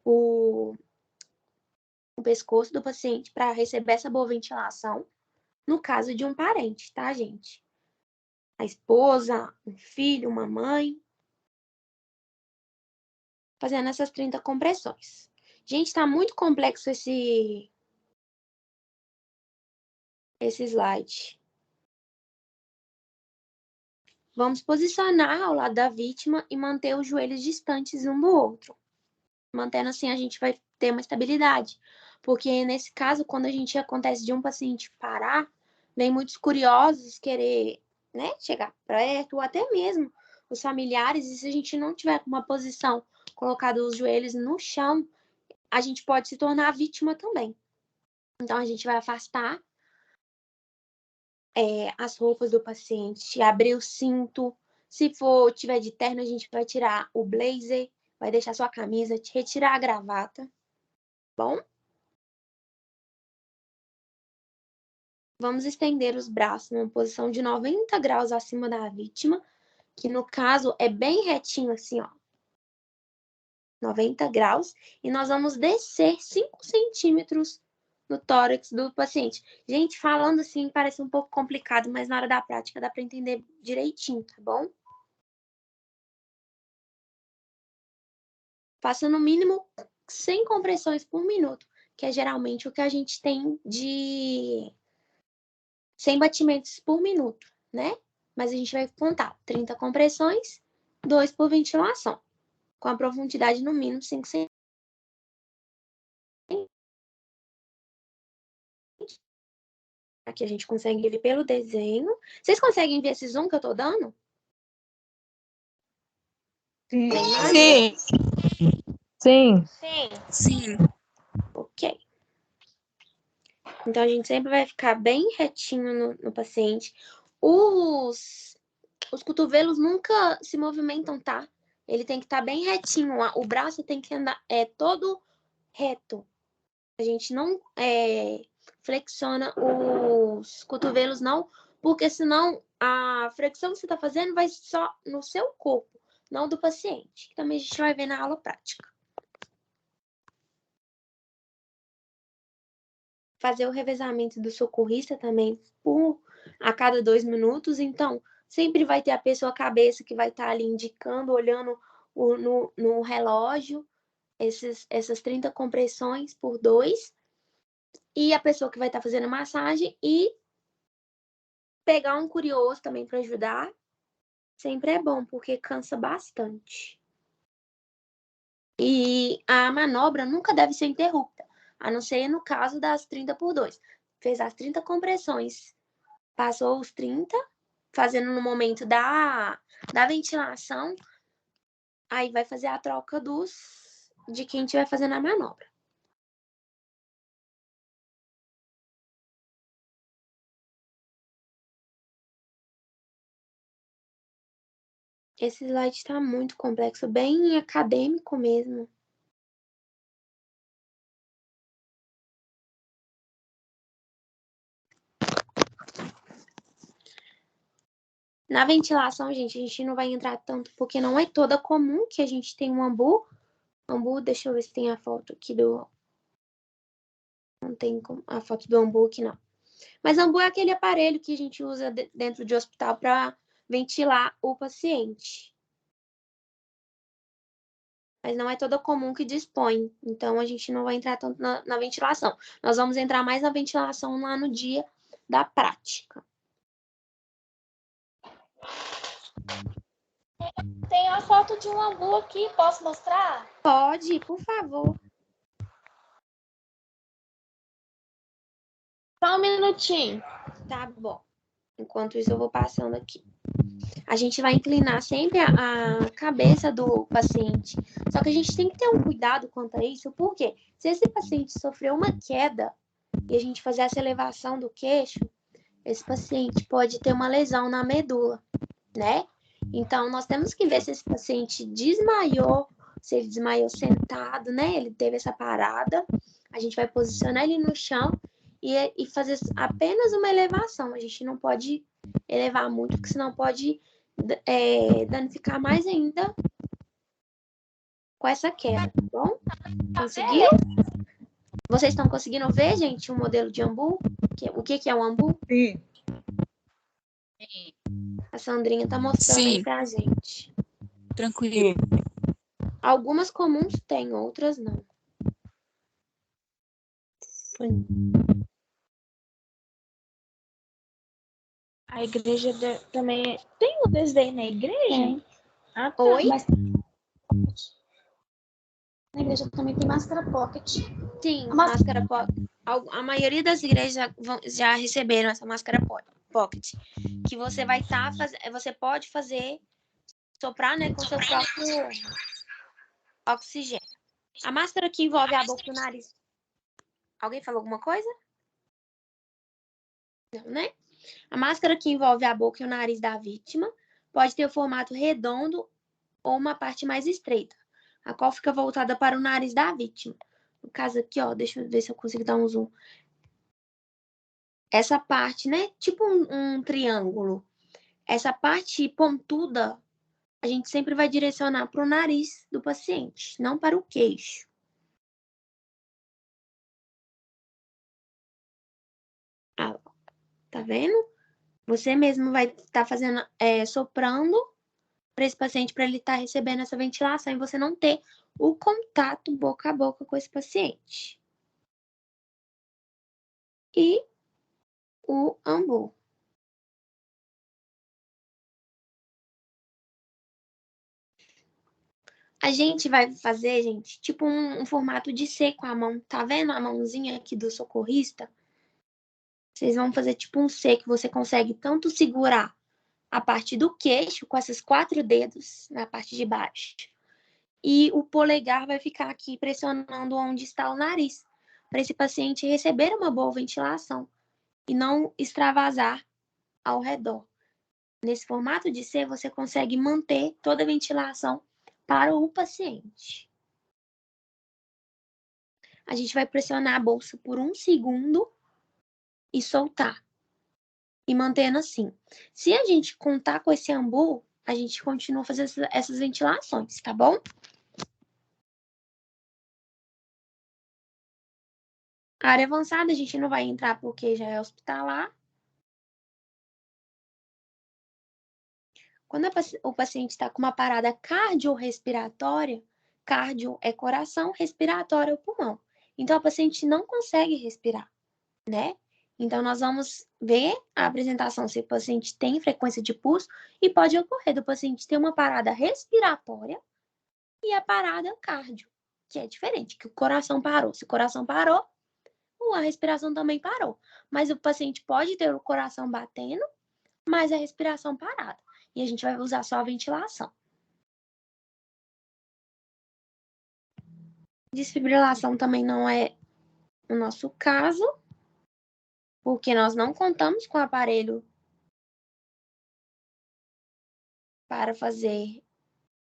o pescoço do paciente para receber essa boa ventilação, no caso de um parente, tá, gente? A esposa, um filho, uma mãe, fazendo essas 30 compressões. Gente, tá muito complexo esse slide. Vamos posicionar ao lado da vítima e manter os joelhos distantes um do outro. Mantendo assim, a gente vai ter uma estabilidade. Porque nesse caso, quando a gente acontece de um paciente parar, vem muitos curiosos querer, né, chegar perto, ou até mesmo os familiares, e se a gente não tiver uma posição colocada os joelhos no chão, a gente pode se tornar vítima também. Então, a gente vai afastar as roupas do paciente, abrir o cinto. Se tiver de terno, a gente vai tirar o blazer, vai deixar sua camisa, retirar a gravata. Bom? Vamos estender os braços numa posição de 90 graus acima da vítima, que no caso é bem retinho assim, ó. 90 graus. E nós vamos descer 5 centímetros no tórax do paciente. Gente, falando assim parece um pouco complicado, mas na hora da prática dá para entender direitinho, tá bom? Faça no mínimo 100 compressões por minuto, que é geralmente o que a gente tem de 100 batimentos por minuto, né? Mas a gente vai contar 30 compressões, 2 por ventilação, com a profundidade no mínimo 5 centímetros. Aqui a gente consegue ver pelo desenho. Vocês conseguem ver esse zoom que eu tô dando? Sim. Sim. Sim. Sim. Sim. Ok. Então, a gente sempre vai ficar bem retinho no paciente. Os cotovelos nunca se movimentam, tá? Ele tem que estar bem retinho. O braço tem que andar todo reto. A gente não flexiona os cotovelos, não, porque senão a flexão que você está fazendo vai só no seu corpo, não do paciente. Também a gente vai ver na aula prática. Fazer o revezamento do socorrista também a cada 2 minutos. Então, sempre vai ter a pessoa cabeça que vai estar ali indicando, olhando no relógio, essas 30 compressões por 2. E a pessoa que vai estar fazendo massagem e pegar um curioso também para ajudar. Sempre é bom, porque cansa bastante. E a manobra nunca deve ser interrupta, a não ser no caso das 30/2. Fez as 30 compressões, passou os 30, fazendo no momento da ventilação, aí vai fazer a troca de quem estiver fazendo a manobra. Esse slide está muito complexo, bem acadêmico mesmo. Na ventilação, gente, a gente não vai entrar tanto, porque não é toda comum que a gente tenha um ambu. Ambu, deixa eu ver se tem a foto aqui do... Não tem a foto do ambu aqui, não. Mas ambu é aquele aparelho que a gente usa dentro de hospital para ventilar o paciente. Mas não é toda comum que dispõe. Então, a gente não vai entrar tanto na ventilação. Nós vamos entrar mais na ventilação lá no dia da prática. Tem a foto de um ambu aqui, posso mostrar? Pode, por favor. Só um minutinho. Tá bom. Enquanto isso, eu vou passando aqui. A gente vai inclinar sempre a cabeça do paciente. Só que a gente tem que ter um cuidado quanto a isso, porque se esse paciente sofreu uma queda e a gente fazer essa elevação do queixo, esse paciente pode ter uma lesão na medula, né? Então, nós temos que ver se esse paciente desmaiou, se ele desmaiou sentado, né? Ele teve essa parada. A gente vai posicionar ele no chão e fazer apenas uma elevação. A gente não pode elevar muito, porque senão pode danificar mais ainda com essa queda, tá bom? Conseguiu? Vocês estão conseguindo ver, gente, um modelo de ambu? O que é um ambu? Sim. A Sandrinha tá mostrando aí pra gente. Tranquilo. Algumas comuns tem, outras não. A igreja também... Tem um desenho na igreja? Tem. Ah, tá. Oi? Mas na igreja também tem máscara pocket. Sim, máscara pocket. A maioria das igrejas já receberam essa máscara pocket. Que você vai você pode fazer, soprar, né, com seu próprio oxigênio. A máscara que envolve a boca e o nariz. Alguém falou alguma coisa? Não, né? A máscara que envolve a boca e o nariz da vítima pode ter o formato redondo ou uma parte mais estreita, a qual fica voltada para o nariz da vítima. No caso aqui, ó, deixa eu ver se eu consigo dar um zoom. Essa parte, né, tipo um triângulo. Essa parte pontuda, a gente sempre vai direcionar para o nariz do paciente, não para o queixo. Ah, tá vendo? Você mesmo vai estar fazendo, soprando para esse paciente, para ele estar recebendo essa ventilação e você não ter o contato boca a boca com esse paciente. E o ambu. A gente vai fazer, gente, tipo um formato de C com a mão. Tá vendo a mãozinha aqui do socorrista? Vocês vão fazer tipo um C que você consegue tanto segurar a parte do queixo com esses 4 dedos na parte de baixo. E o polegar vai ficar aqui pressionando onde está o nariz, para esse paciente receber uma boa ventilação e não extravasar ao redor. Nesse formato de C, você consegue manter toda a ventilação para o paciente. A gente vai pressionar a bolsa por 1 segundo e soltar. E mantendo assim. Se a gente contar com esse ambu, a gente continua fazendo essas ventilações, tá bom? A área avançada a gente não vai entrar porque já é hospitalar. Quando o paciente está com uma parada cardiorrespiratória, cardio é coração, respiratório é o pulmão. Então, a paciente não consegue respirar, né? Então, nós vamos ver a apresentação se o paciente tem frequência de pulso e pode ocorrer do paciente ter uma parada respiratória e a parada cardio, que é diferente, que o coração parou. Se o coração parou, a respiração também parou. Mas o paciente pode ter o coração batendo, mas a respiração parada. E a gente vai usar só a ventilação. Desfibrilação também não é o nosso caso, porque nós não contamos com o aparelho para fazer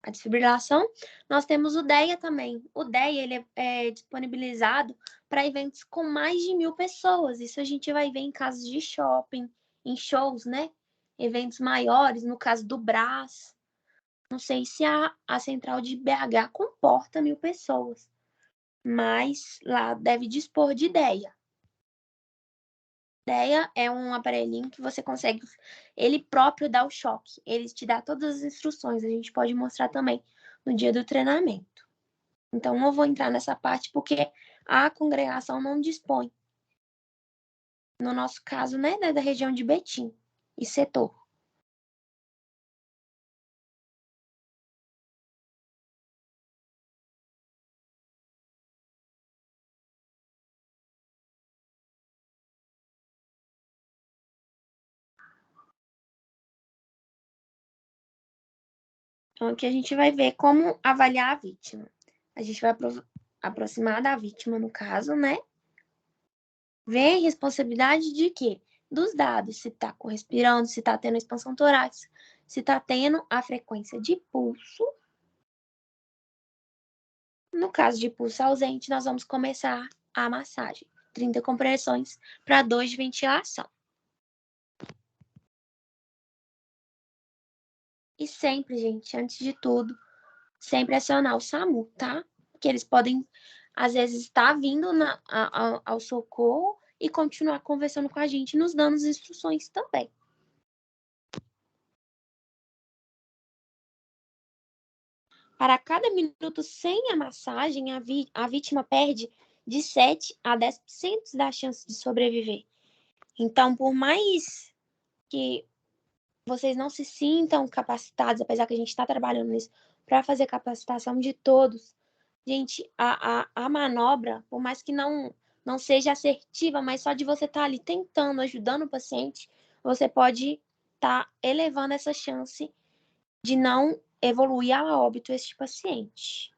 a desfibrilação. Nós temos o DEA também. O DEA ele é disponibilizado para eventos com mais de 1.000 pessoas. Isso a gente vai ver em casos de shopping, em shows, né? Eventos maiores, no caso do Brás. Não sei se a central de BH comporta 1.000 pessoas, mas lá deve dispor de DEA. DEA é um aparelhinho que você consegue, ele próprio dá o choque, ele te dá todas as instruções, a gente pode mostrar também no dia do treinamento. Então, não vou entrar nessa parte porque a congregação não dispõe. No nosso caso, né, da região de Betim e setor. Então, aqui a gente vai ver como avaliar a vítima. A gente vai aproximar da vítima, no caso, né? Ver responsabilidade de quê? Dos dados, se tá respirando, se tá tendo expansão torácica, se tá tendo a frequência de pulso. No caso de pulso ausente, nós vamos começar a massagem. 30 compressões para 2 de ventilação. E sempre, gente, antes de tudo, sempre acionar o SAMU, tá? Porque eles podem, às vezes, estar vindo ao socorro e continuar conversando com a gente, nos dando as instruções também. Para cada minuto sem a massagem, a vítima perde de 7 a 10% da chance de sobreviver. Então, por mais que vocês não se sintam capacitados, apesar que a gente está trabalhando nisso, para fazer capacitação de todos, gente, a manobra, por mais que não seja assertiva, mas só de você estar ali tentando, ajudando o paciente, você pode estar elevando essa chance de não evoluir a óbito este paciente.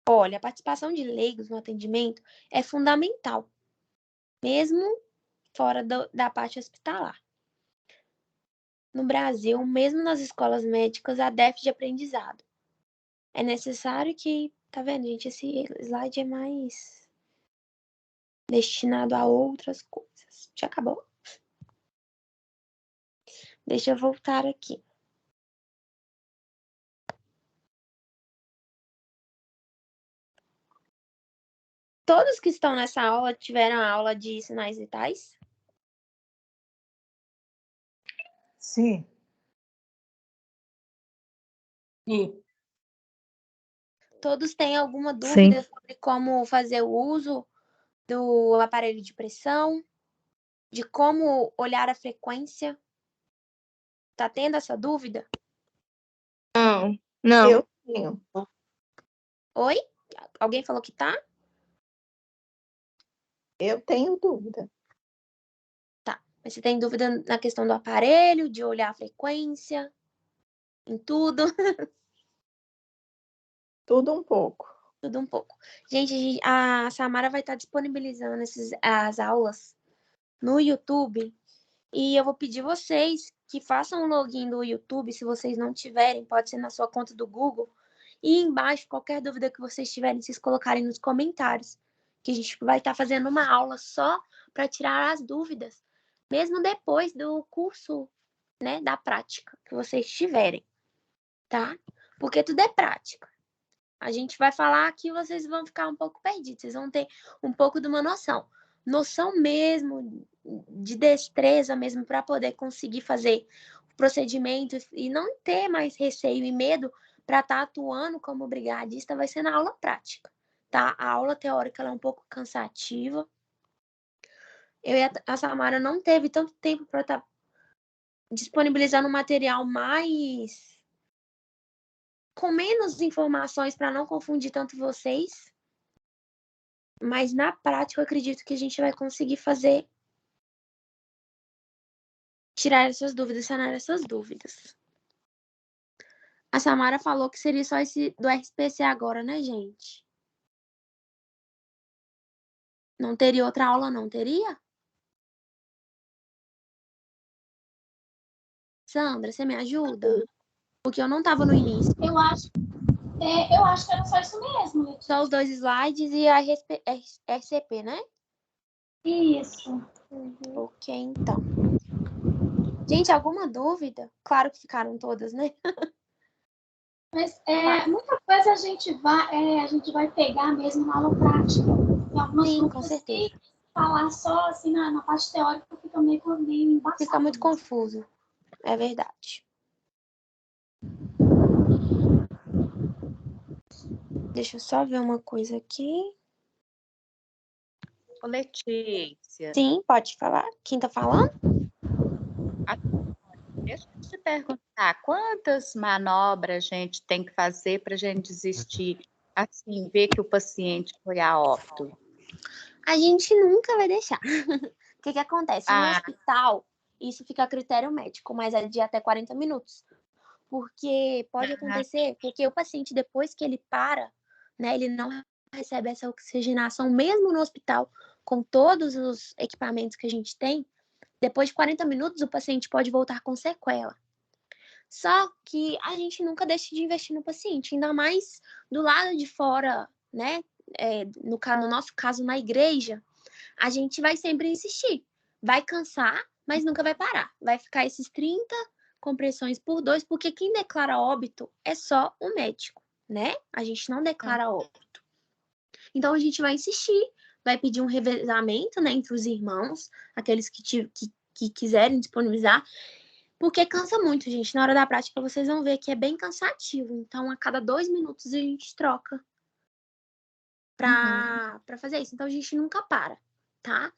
Olha, a participação de leigos no atendimento é fundamental, mesmo fora da parte hospitalar. No Brasil, mesmo nas escolas médicas, há déficit de aprendizado. É necessário que... Tá vendo, gente? Esse slide é mais destinado a outras coisas. Já acabou? Deixa eu voltar aqui. Todos que estão nessa aula tiveram a aula de sinais vitais? Sim. Sim. Todos têm alguma dúvida sobre como fazer o uso do aparelho de pressão? De como olhar a frequência? Tá tendo essa dúvida? Não. Eu tenho. Oi? Alguém falou que tá? Eu tenho dúvida. Tá. Mas você tem dúvida na questão do aparelho, de olhar a frequência, em tudo? Tudo um pouco. Tudo um pouco. Gente, a Samara vai estar disponibilizando as aulas no YouTube. E eu vou pedir vocês que façam o login do YouTube. Se vocês não tiverem, pode ser na sua conta do Google. E embaixo, qualquer dúvida que vocês tiverem, vocês colocarem nos comentários. Que a gente vai estar fazendo uma aula só para tirar as dúvidas. Mesmo depois do curso, né, da prática que vocês tiverem. Tá? Porque tudo é prática. A gente vai falar que vocês vão ficar um pouco perdidos. Vocês vão ter um pouco de uma noção. Noção mesmo, de destreza mesmo, para poder conseguir fazer o procedimento e não ter mais receio e medo para estar atuando como brigadista, vai ser na aula prática, tá? A aula teórica ela é um pouco cansativa. Eu e a Samara não teve tanto tempo para estar disponibilizando material mais... com menos informações para não confundir tanto vocês. Mas na prática eu acredito que a gente vai conseguir fazer tirar essas dúvidas, sanar essas dúvidas. A Samara falou que seria só esse do RSPC agora, né, gente? Não teria outra aula, não teria? Sandra, você me ajuda? Porque eu não tava no início. Eu acho que era só isso mesmo, Letícia. Só os 2 slides e a RCP, né? Isso. Ok, então. Gente, alguma dúvida? Claro que ficaram todas, né? Mas muita coisa a gente vai pegar mesmo na aula prática. Tem algumas Sim, com dúvidas certeza. que falar só assim na parte teórica fica meio embaçado. Fica muito confuso. É verdade. Deixa eu só ver uma coisa aqui. Ô, Letícia. Sim, pode falar. Quem tá falando? Deixa eu te perguntar, quantas manobras a gente tem que fazer para a gente desistir, assim, ver que o paciente foi a óbito? A gente nunca vai deixar. O que acontece? No hospital, isso fica a critério médico, mas é de até 40 minutos. Porque pode acontecer, porque o paciente, depois que ele para, né, ele não recebe essa oxigenação, mesmo no hospital, com todos os equipamentos que a gente tem, depois de 40 minutos, o paciente pode voltar com sequela. Só que a gente nunca deixa de investir no paciente, ainda mais do lado de fora, né? No nosso caso, na igreja, a gente vai sempre insistir. Vai cansar, mas nunca vai parar. Vai ficar esses 30 compressões por 2, porque quem declara óbito é só o médico, né? A gente não declara óbito. Então, a gente vai insistir, vai pedir um revezamento, né, entre os irmãos, aqueles que quiserem disponibilizar, porque cansa muito, gente. Na hora da prática, vocês vão ver que é bem cansativo. Então, a cada 2 minutos, a gente troca pra fazer isso. Então, a gente nunca para, tá?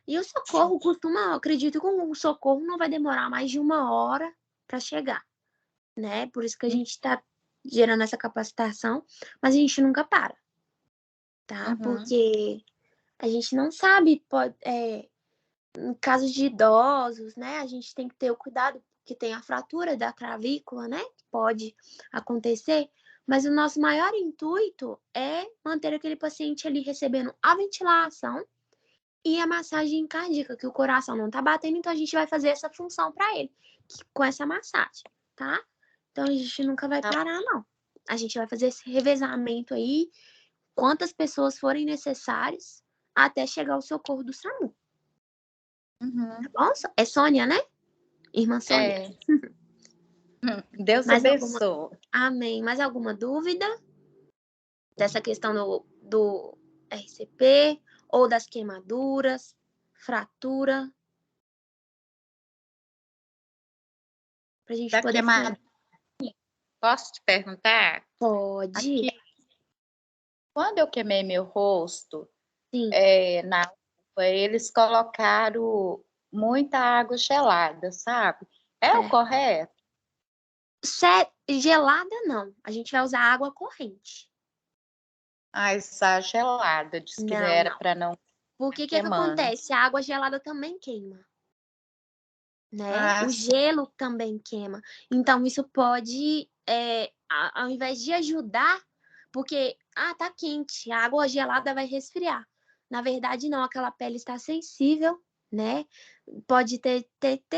E o socorro eu acredito que o socorro não vai demorar mais de 1 hora para chegar, né? Por isso que a gente tá gerando essa capacitação, mas a gente nunca para, tá? Porque a gente não sabe, em casos de idosos, né? A gente tem que ter o cuidado, porque tem a fratura da clavícula, né? Que pode acontecer, mas o nosso maior intuito é manter aquele paciente ali recebendo a ventilação e a massagem cardíaca, que o coração não tá batendo, então a gente vai fazer essa função para ele, com essa massagem, tá? Então a gente nunca vai parar, não. A gente vai fazer esse revezamento aí, quantas pessoas forem necessárias, até chegar o socorro do SAMU. Tá bom? É Sônia, né? Irmã Sônia. Deus abençoe. Amém. Mais alguma dúvida dessa questão do RCP ou das queimaduras, fratura? Pra gente poder queimadura. Posso te perguntar? Pode. Aqui, quando eu queimei meu rosto, na UPA, eles colocaram muita água gelada, sabe? É o correto? Gelada, não. A gente vai usar água corrente. Essa gelada, diz que Não, era não. para não. Porque o que acontece? A água gelada também queima. Né? O gelo também queima. Então, isso pode, ao invés de ajudar, porque, tá quente, a água gelada vai resfriar. Na verdade, não, aquela pele está sensível, né? Pode ter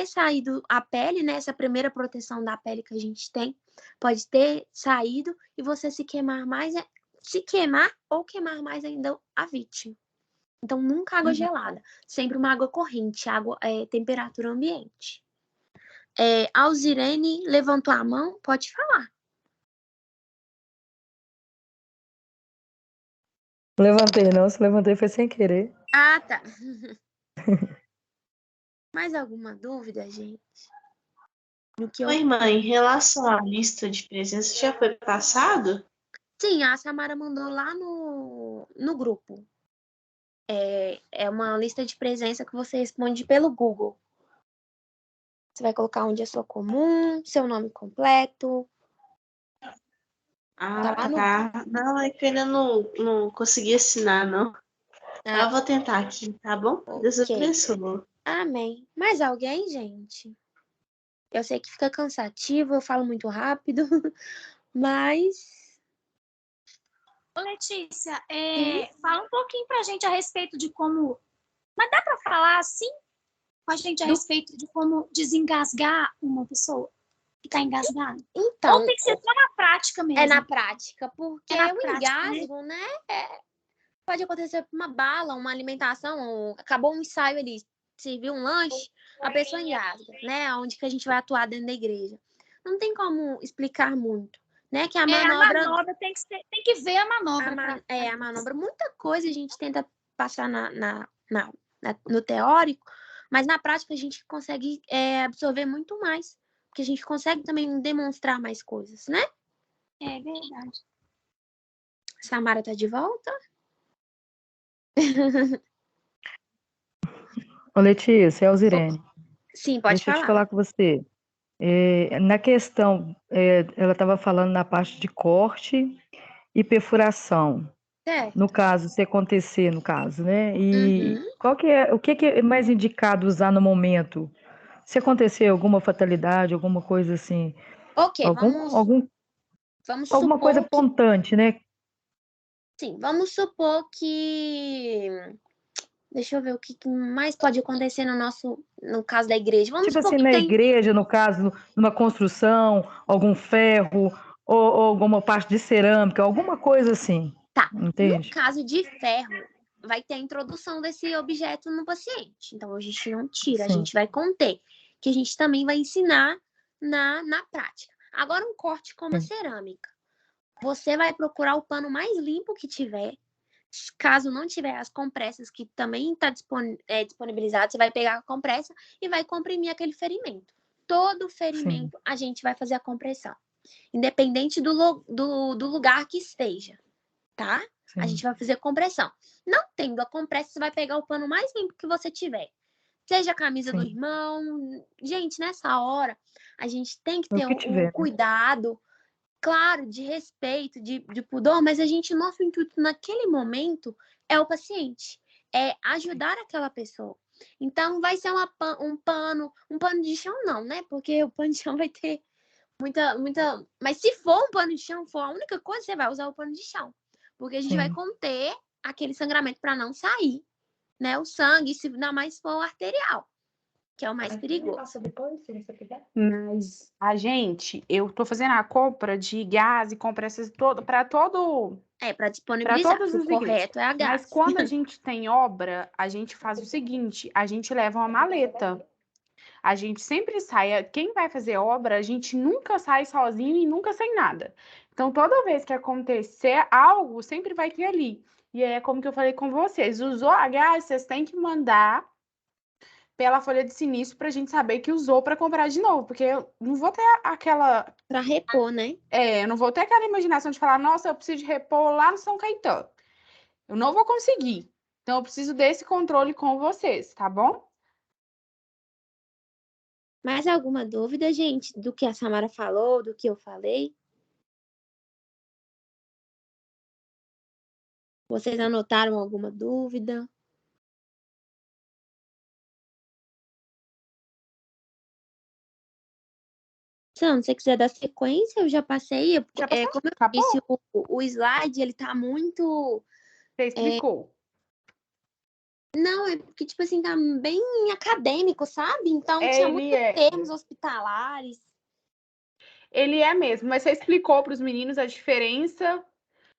saído a pele, né? Essa primeira proteção da pele que a gente tem, pode ter saído e você se queimar mais, ou queimar mais ainda a vítima. Então, nunca água gelada, sempre uma água corrente, temperatura ambiente. Alzirene levantou a mão, pode falar. Levantei, não, se levantei foi sem querer. Ah, tá. Mais alguma dúvida, gente? Oi, mãe, em relação à lista de presença, já foi passado? Sim, a Samara mandou lá no grupo. É uma lista de presença que você responde pelo Google. Você vai colocar onde é sua comum, seu nome completo. Tá. Não, é que eu ainda não consegui assinar, não. Mas eu vou tentar aqui, tá bom? Deus abençoe. Amém. Mais alguém, gente? Eu sei que fica cansativo, eu falo muito rápido, mas... Ô, Letícia, fala um pouquinho pra gente a respeito de como... Mas dá pra falar, assim, com a gente a respeito de como desengasgar uma pessoa que tá engasgada? Então... Ou tem que ser só na prática mesmo? É na prática, porque na o prática, engasgo, né? Pode acontecer por uma bala, uma alimentação, acabou um ensaio ali, serviu um lanche, a pessoa engasga, né? Onde que a gente vai atuar dentro da igreja. Não tem como explicar muito, né? Que a manobra... A manobra tem que ver a manobra. A manobra, muita coisa a gente tenta passar no teórico, mas na prática a gente consegue absorver muito mais, porque a gente consegue também demonstrar mais coisas, né? É verdade. Samara tá de volta? Ô, Letícia, é o Zirene. Sim, pode Deixa eu te falar. falar com você. Na questão, ela estava falando na parte de corte e perfuração. Certo. No caso, se acontecer, no caso, né? E o que é mais indicado usar no momento? Se acontecer alguma fatalidade, alguma coisa assim. Ok, vamos alguma coisa pontante, né? Sim, vamos supor que... Deixa eu ver o que mais pode acontecer no caso da igreja. Vamos Tipo supor assim, que na igreja, no caso, numa construção, algum ferro, ou alguma parte de cerâmica, alguma coisa assim. Tá. Entende? No caso de ferro, vai ter a introdução desse objeto no paciente. Então, a gente não tira, a gente vai conter. Que a gente também vai ensinar na prática. Agora, um corte como a cerâmica. Você vai procurar o pano mais limpo que tiver. Caso não tiver as compressas, que também está disponibilizado, você vai pegar a compressa e vai comprimir aquele ferimento. Todo ferimento a gente vai fazer a compressão. Independente do lugar que esteja, tá? Sim. A gente vai fazer compressão. Não tendo a compressa, você vai pegar o pano mais limpo que você tiver. Seja a camisa do irmão. Gente, nessa hora, a gente tem que ter um cuidado, claro, de respeito, de pudor, mas nosso intuito naquele momento é o paciente, é ajudar aquela pessoa. Então, vai ser um pano de chão não, né? Porque o pano de chão vai ter muita... Mas se for um pano de chão, for a única coisa, você vai usar o pano de chão. Porque a gente vai conter aquele sangramento para não sair, né? O sangue, se ainda mais for arterial, que é o mais perigoso. Mas eu tô fazendo a compra de gás e compressas para todo... para disponibilizar. Para todas as correto é a gás. Mas quando a gente tem obra, a gente faz o seguinte, a gente leva uma maleta. A gente sempre sai, quem vai fazer obra, a gente nunca sai sozinho e nunca sem nada. Então, toda vez que acontecer algo, sempre vai ter ali. E é como que eu falei com vocês, usou a gás, vocês têm que mandar pela folha de sinistro pra gente saber que usou para comprar de novo, porque eu não vou ter aquela... Para repor, né? Eu não vou ter aquela imaginação de falar, nossa, eu preciso de repor lá no São Caetano. Eu não vou conseguir. Então, eu preciso desse controle com vocês, tá bom? Mais alguma dúvida, gente, do que a Samara falou, do que eu falei? Vocês anotaram alguma dúvida? Se você quiser dar sequência, eu já passei. Como eu disse, o slide, ele tá muito... Você explicou. Não, é porque, tipo assim, tá bem acadêmico, sabe? Então, tinha muitos termos hospitalares. Ele é mesmo, mas você explicou para os meninos a diferença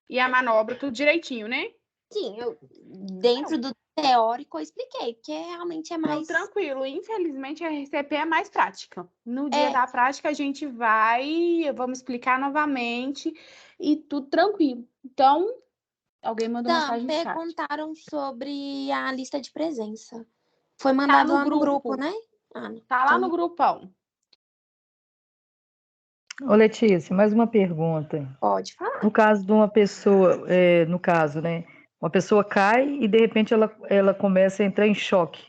e a manobra, tudo direitinho, né? Sim, dentro do teórico eu expliquei, porque realmente é mais... Não, tranquilo. Infelizmente, a RCP é mais prática. No dia da prática, a gente vamos explicar novamente e tudo tranquilo. Então, alguém mandou mensagem no chat. Perguntaram sobre a lista de presença. Foi mandado lá no grupo, né? Tá lá no grupão. Ô, Letícia, mais uma pergunta. Pode falar. No caso de uma pessoa, né? Uma pessoa cai e, de repente, ela começa a entrar em choque.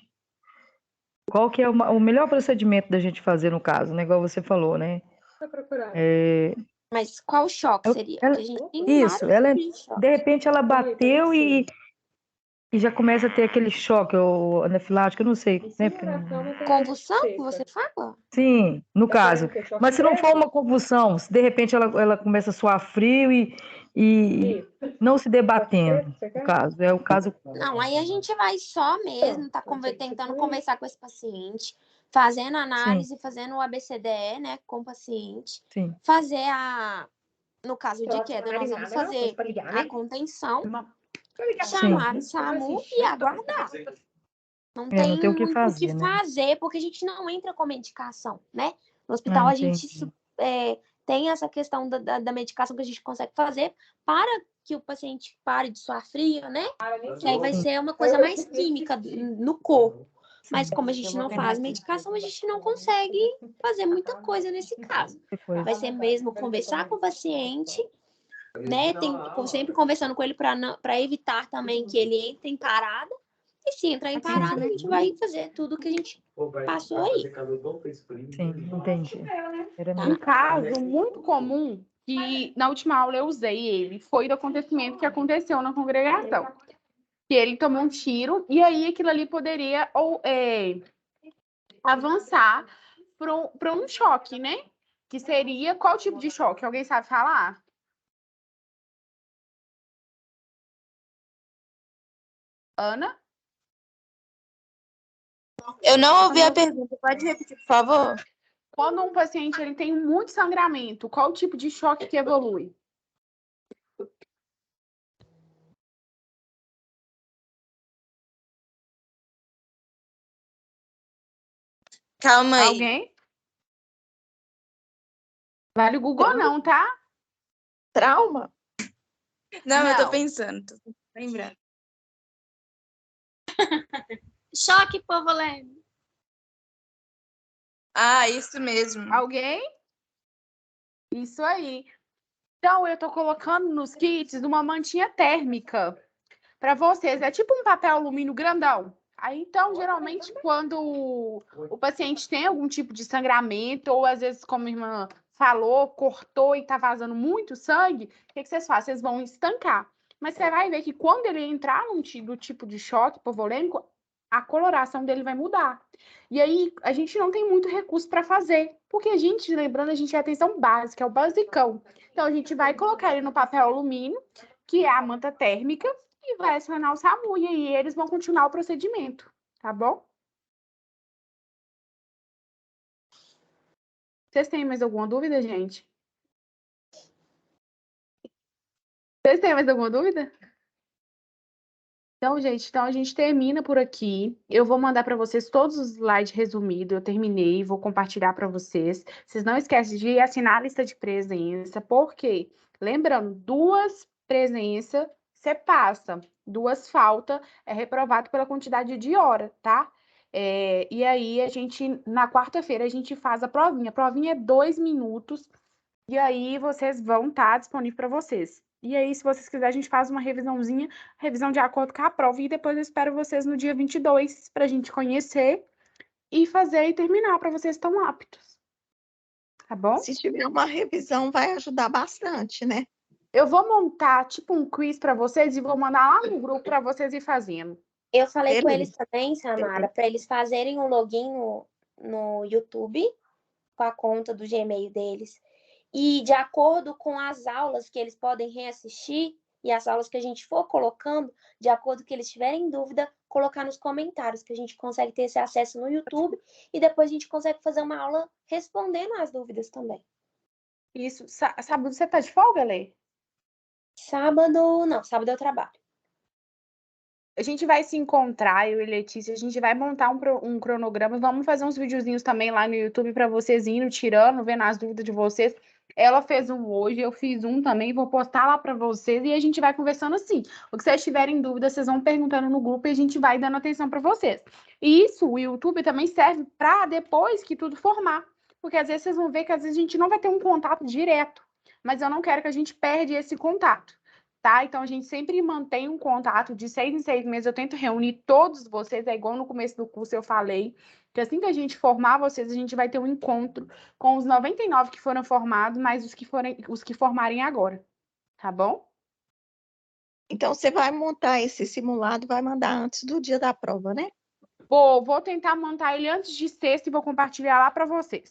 Qual que é o melhor procedimento da gente fazer no caso, né? Igual você falou, né? Mas qual choque seria? De repente ela bateu e e já começa a ter aquele choque, ou anafilático, eu não sei, né? Convulsão que você fala? Sim, no caso. Mas se não for uma convulsão, se de repente ela começa a suar frio e não se debatendo, no caso, é o caso. Não, aí a gente vai só mesmo, tentando conversar com esse paciente, fazendo análise, fazendo o ABCDE, né, com o paciente, Sim. fazer no caso de queda, nós vamos fazer a contenção, chamar o SAMU e aguardar. Não tem o que muito fazer, o que né? fazer, porque a gente não entra com medicação, né? No hospital a gente tem essa questão da medicação que a gente consegue fazer para que o paciente pare de suar frio, né? Que aí vai ser uma coisa mais química no corpo. Mas como a gente não faz medicação, a gente não consegue fazer muita coisa nesse caso. Vai ser mesmo conversar com o paciente, né? Sempre conversando com ele para evitar também que ele entre em parada. E se entrar em parada, a gente vai fazer tudo que a gente passou aí. Sim, entendi. Um caso muito comum, que na última aula eu usei ele, foi do acontecimento que aconteceu na congregação. Que ele tomou um tiro, e aí aquilo ali poderia avançar para um choque, né? Que seria qual tipo de choque? Alguém sabe falar? Ana? Eu não ouvi a pergunta, pode repetir, por favor? Quando um paciente ele tem muito sangramento, qual tipo de choque que evolui? Calma aí. Alguém? Vale o Google não, tá? Trauma? Não, eu tô pensando, tô lembrando. Choque hipovolêmico. Ah, isso mesmo. Alguém? Isso aí. Então, eu estou colocando nos kits uma mantinha térmica para vocês. É tipo um papel alumínio grandão. Aí, então, geralmente, quando o paciente tem algum tipo de sangramento, ou às vezes, como a irmã falou, cortou e está vazando muito sangue, o que vocês fazem? Vocês vão estancar. Mas você vai ver que quando ele entrar do tipo de choque hipovolêmico, a coloração dele vai mudar. E aí, a gente não tem muito recurso para fazer, porque a gente, lembrando, a gente é atenção básica, é o basicão. Então, a gente vai colocar ele no papel alumínio, que é a manta térmica, e vai acionar o SAMU, e aí eles vão continuar o procedimento, tá bom? Vocês têm mais alguma dúvida, gente? Vocês têm mais alguma dúvida? Então, gente, a gente termina por aqui. Eu vou mandar para vocês todos os slides resumidos. Eu terminei, vou compartilhar para vocês. Vocês não esquecem de assinar a lista de presença, porque, lembrando, 2 presenças, você passa. 2 falta, é reprovado pela quantidade de hora, tá? E aí, na quarta-feira, a gente faz a provinha. A provinha é 2 minutos, e aí vocês vão estar disponível para vocês. E aí, se vocês quiserem, a gente faz uma revisãozinha, revisão de acordo com a prova, e depois eu espero vocês no dia 22 para a gente conhecer e fazer e terminar, para vocês estão aptos. Tá bom? Se tiver uma revisão, vai ajudar bastante, né? Eu vou montar, tipo, um quiz para vocês e vou mandar lá no grupo para vocês ir fazendo. Eu falei com eles também, Samara, para eles fazerem um login no YouTube, com a conta do Gmail deles. E de acordo com as aulas que eles podem reassistir e as aulas que a gente for colocando, de acordo com que eles tiverem dúvida, colocar nos comentários, que a gente consegue ter esse acesso no YouTube e depois a gente consegue fazer uma aula respondendo as dúvidas também. Isso. Sábado você tá de folga, Lê? Sábado, não. Sábado eu trabalho. A gente vai se encontrar, eu e Letícia, a gente vai montar um cronograma, vamos fazer uns videozinhos também lá no YouTube para vocês indo, tirando, vendo as dúvidas de vocês. Ela fez um hoje, eu fiz um também, vou postar lá para vocês e a gente vai conversando assim. O que vocês tiverem dúvida, vocês vão perguntando no grupo e a gente vai dando atenção para vocês. E isso, o YouTube também serve para depois que tudo formar, porque às vezes vocês vão ver que às vezes a gente não vai ter um contato direto, mas eu não quero que a gente perca esse contato. Tá? Então, a gente sempre mantém um contato de 6 em 6 meses. Eu tento reunir todos vocês, é igual no começo do curso eu falei, que assim que a gente formar vocês, a gente vai ter um encontro com os 99 que foram formados, mais os que formarem agora. Tá bom? Então, você vai montar esse simulado e vai mandar antes do dia da prova, né? Vou tentar montar ele antes de sexta e vou compartilhar lá para vocês.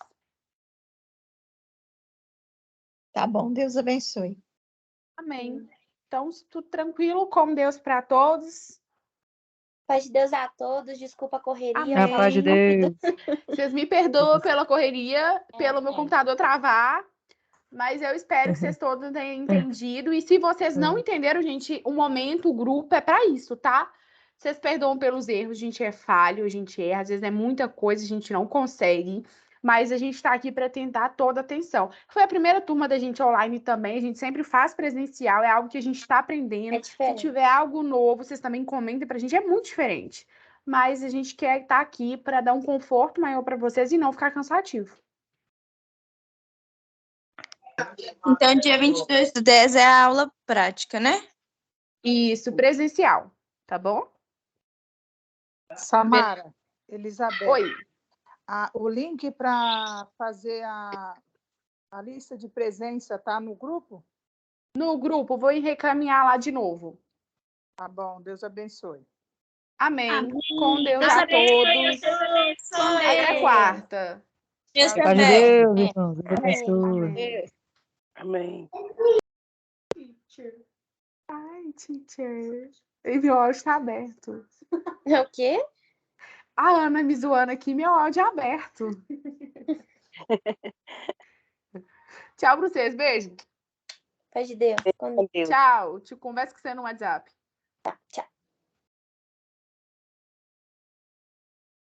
Tá bom, Deus abençoe. Amém. Então, tudo tranquilo, com Deus para todos. Paz de Deus a todos, desculpa a correria. Amém. A paz de Deus. Vocês me perdoam pela correria, pelo meu computador travar, mas eu espero que vocês todos tenham entendido. E se vocês não entenderam, gente, o momento, o grupo é para isso, tá? Vocês perdoam pelos erros, a gente é falho, a gente erra, às vezes é muita coisa, a gente não consegue, mas a gente está aqui para tentar toda a atenção. Foi a primeira turma da gente online também, a gente sempre faz presencial, é algo que a gente está aprendendo. Se tiver algo novo, vocês também comentem para a gente, é muito diferente. Mas a gente quer estar aqui para dar um conforto maior para vocês e não ficar cansativo. Então, dia 22/10 é a aula prática, né? Isso, presencial, tá bom? Samara, Elizabeth. Oi. O link para fazer a lista de presença tá no grupo? No grupo, vou recaminhar lá de novo. Tá bom, Deus abençoe. Amém. Amém. Com Deus Deus a abençoe todos. a Até quarta. Deus A paz de também. Deus, irmãos. Deus abençoe. Amém. Ai, teacher. E meu áudio está aberto. O quê? A Ana me zoando aqui, meu áudio é aberto. Tchau pra vocês, beijo. Paz de Deus. Com Deus. Tchau. Te converso com você no WhatsApp. Tá, tchau.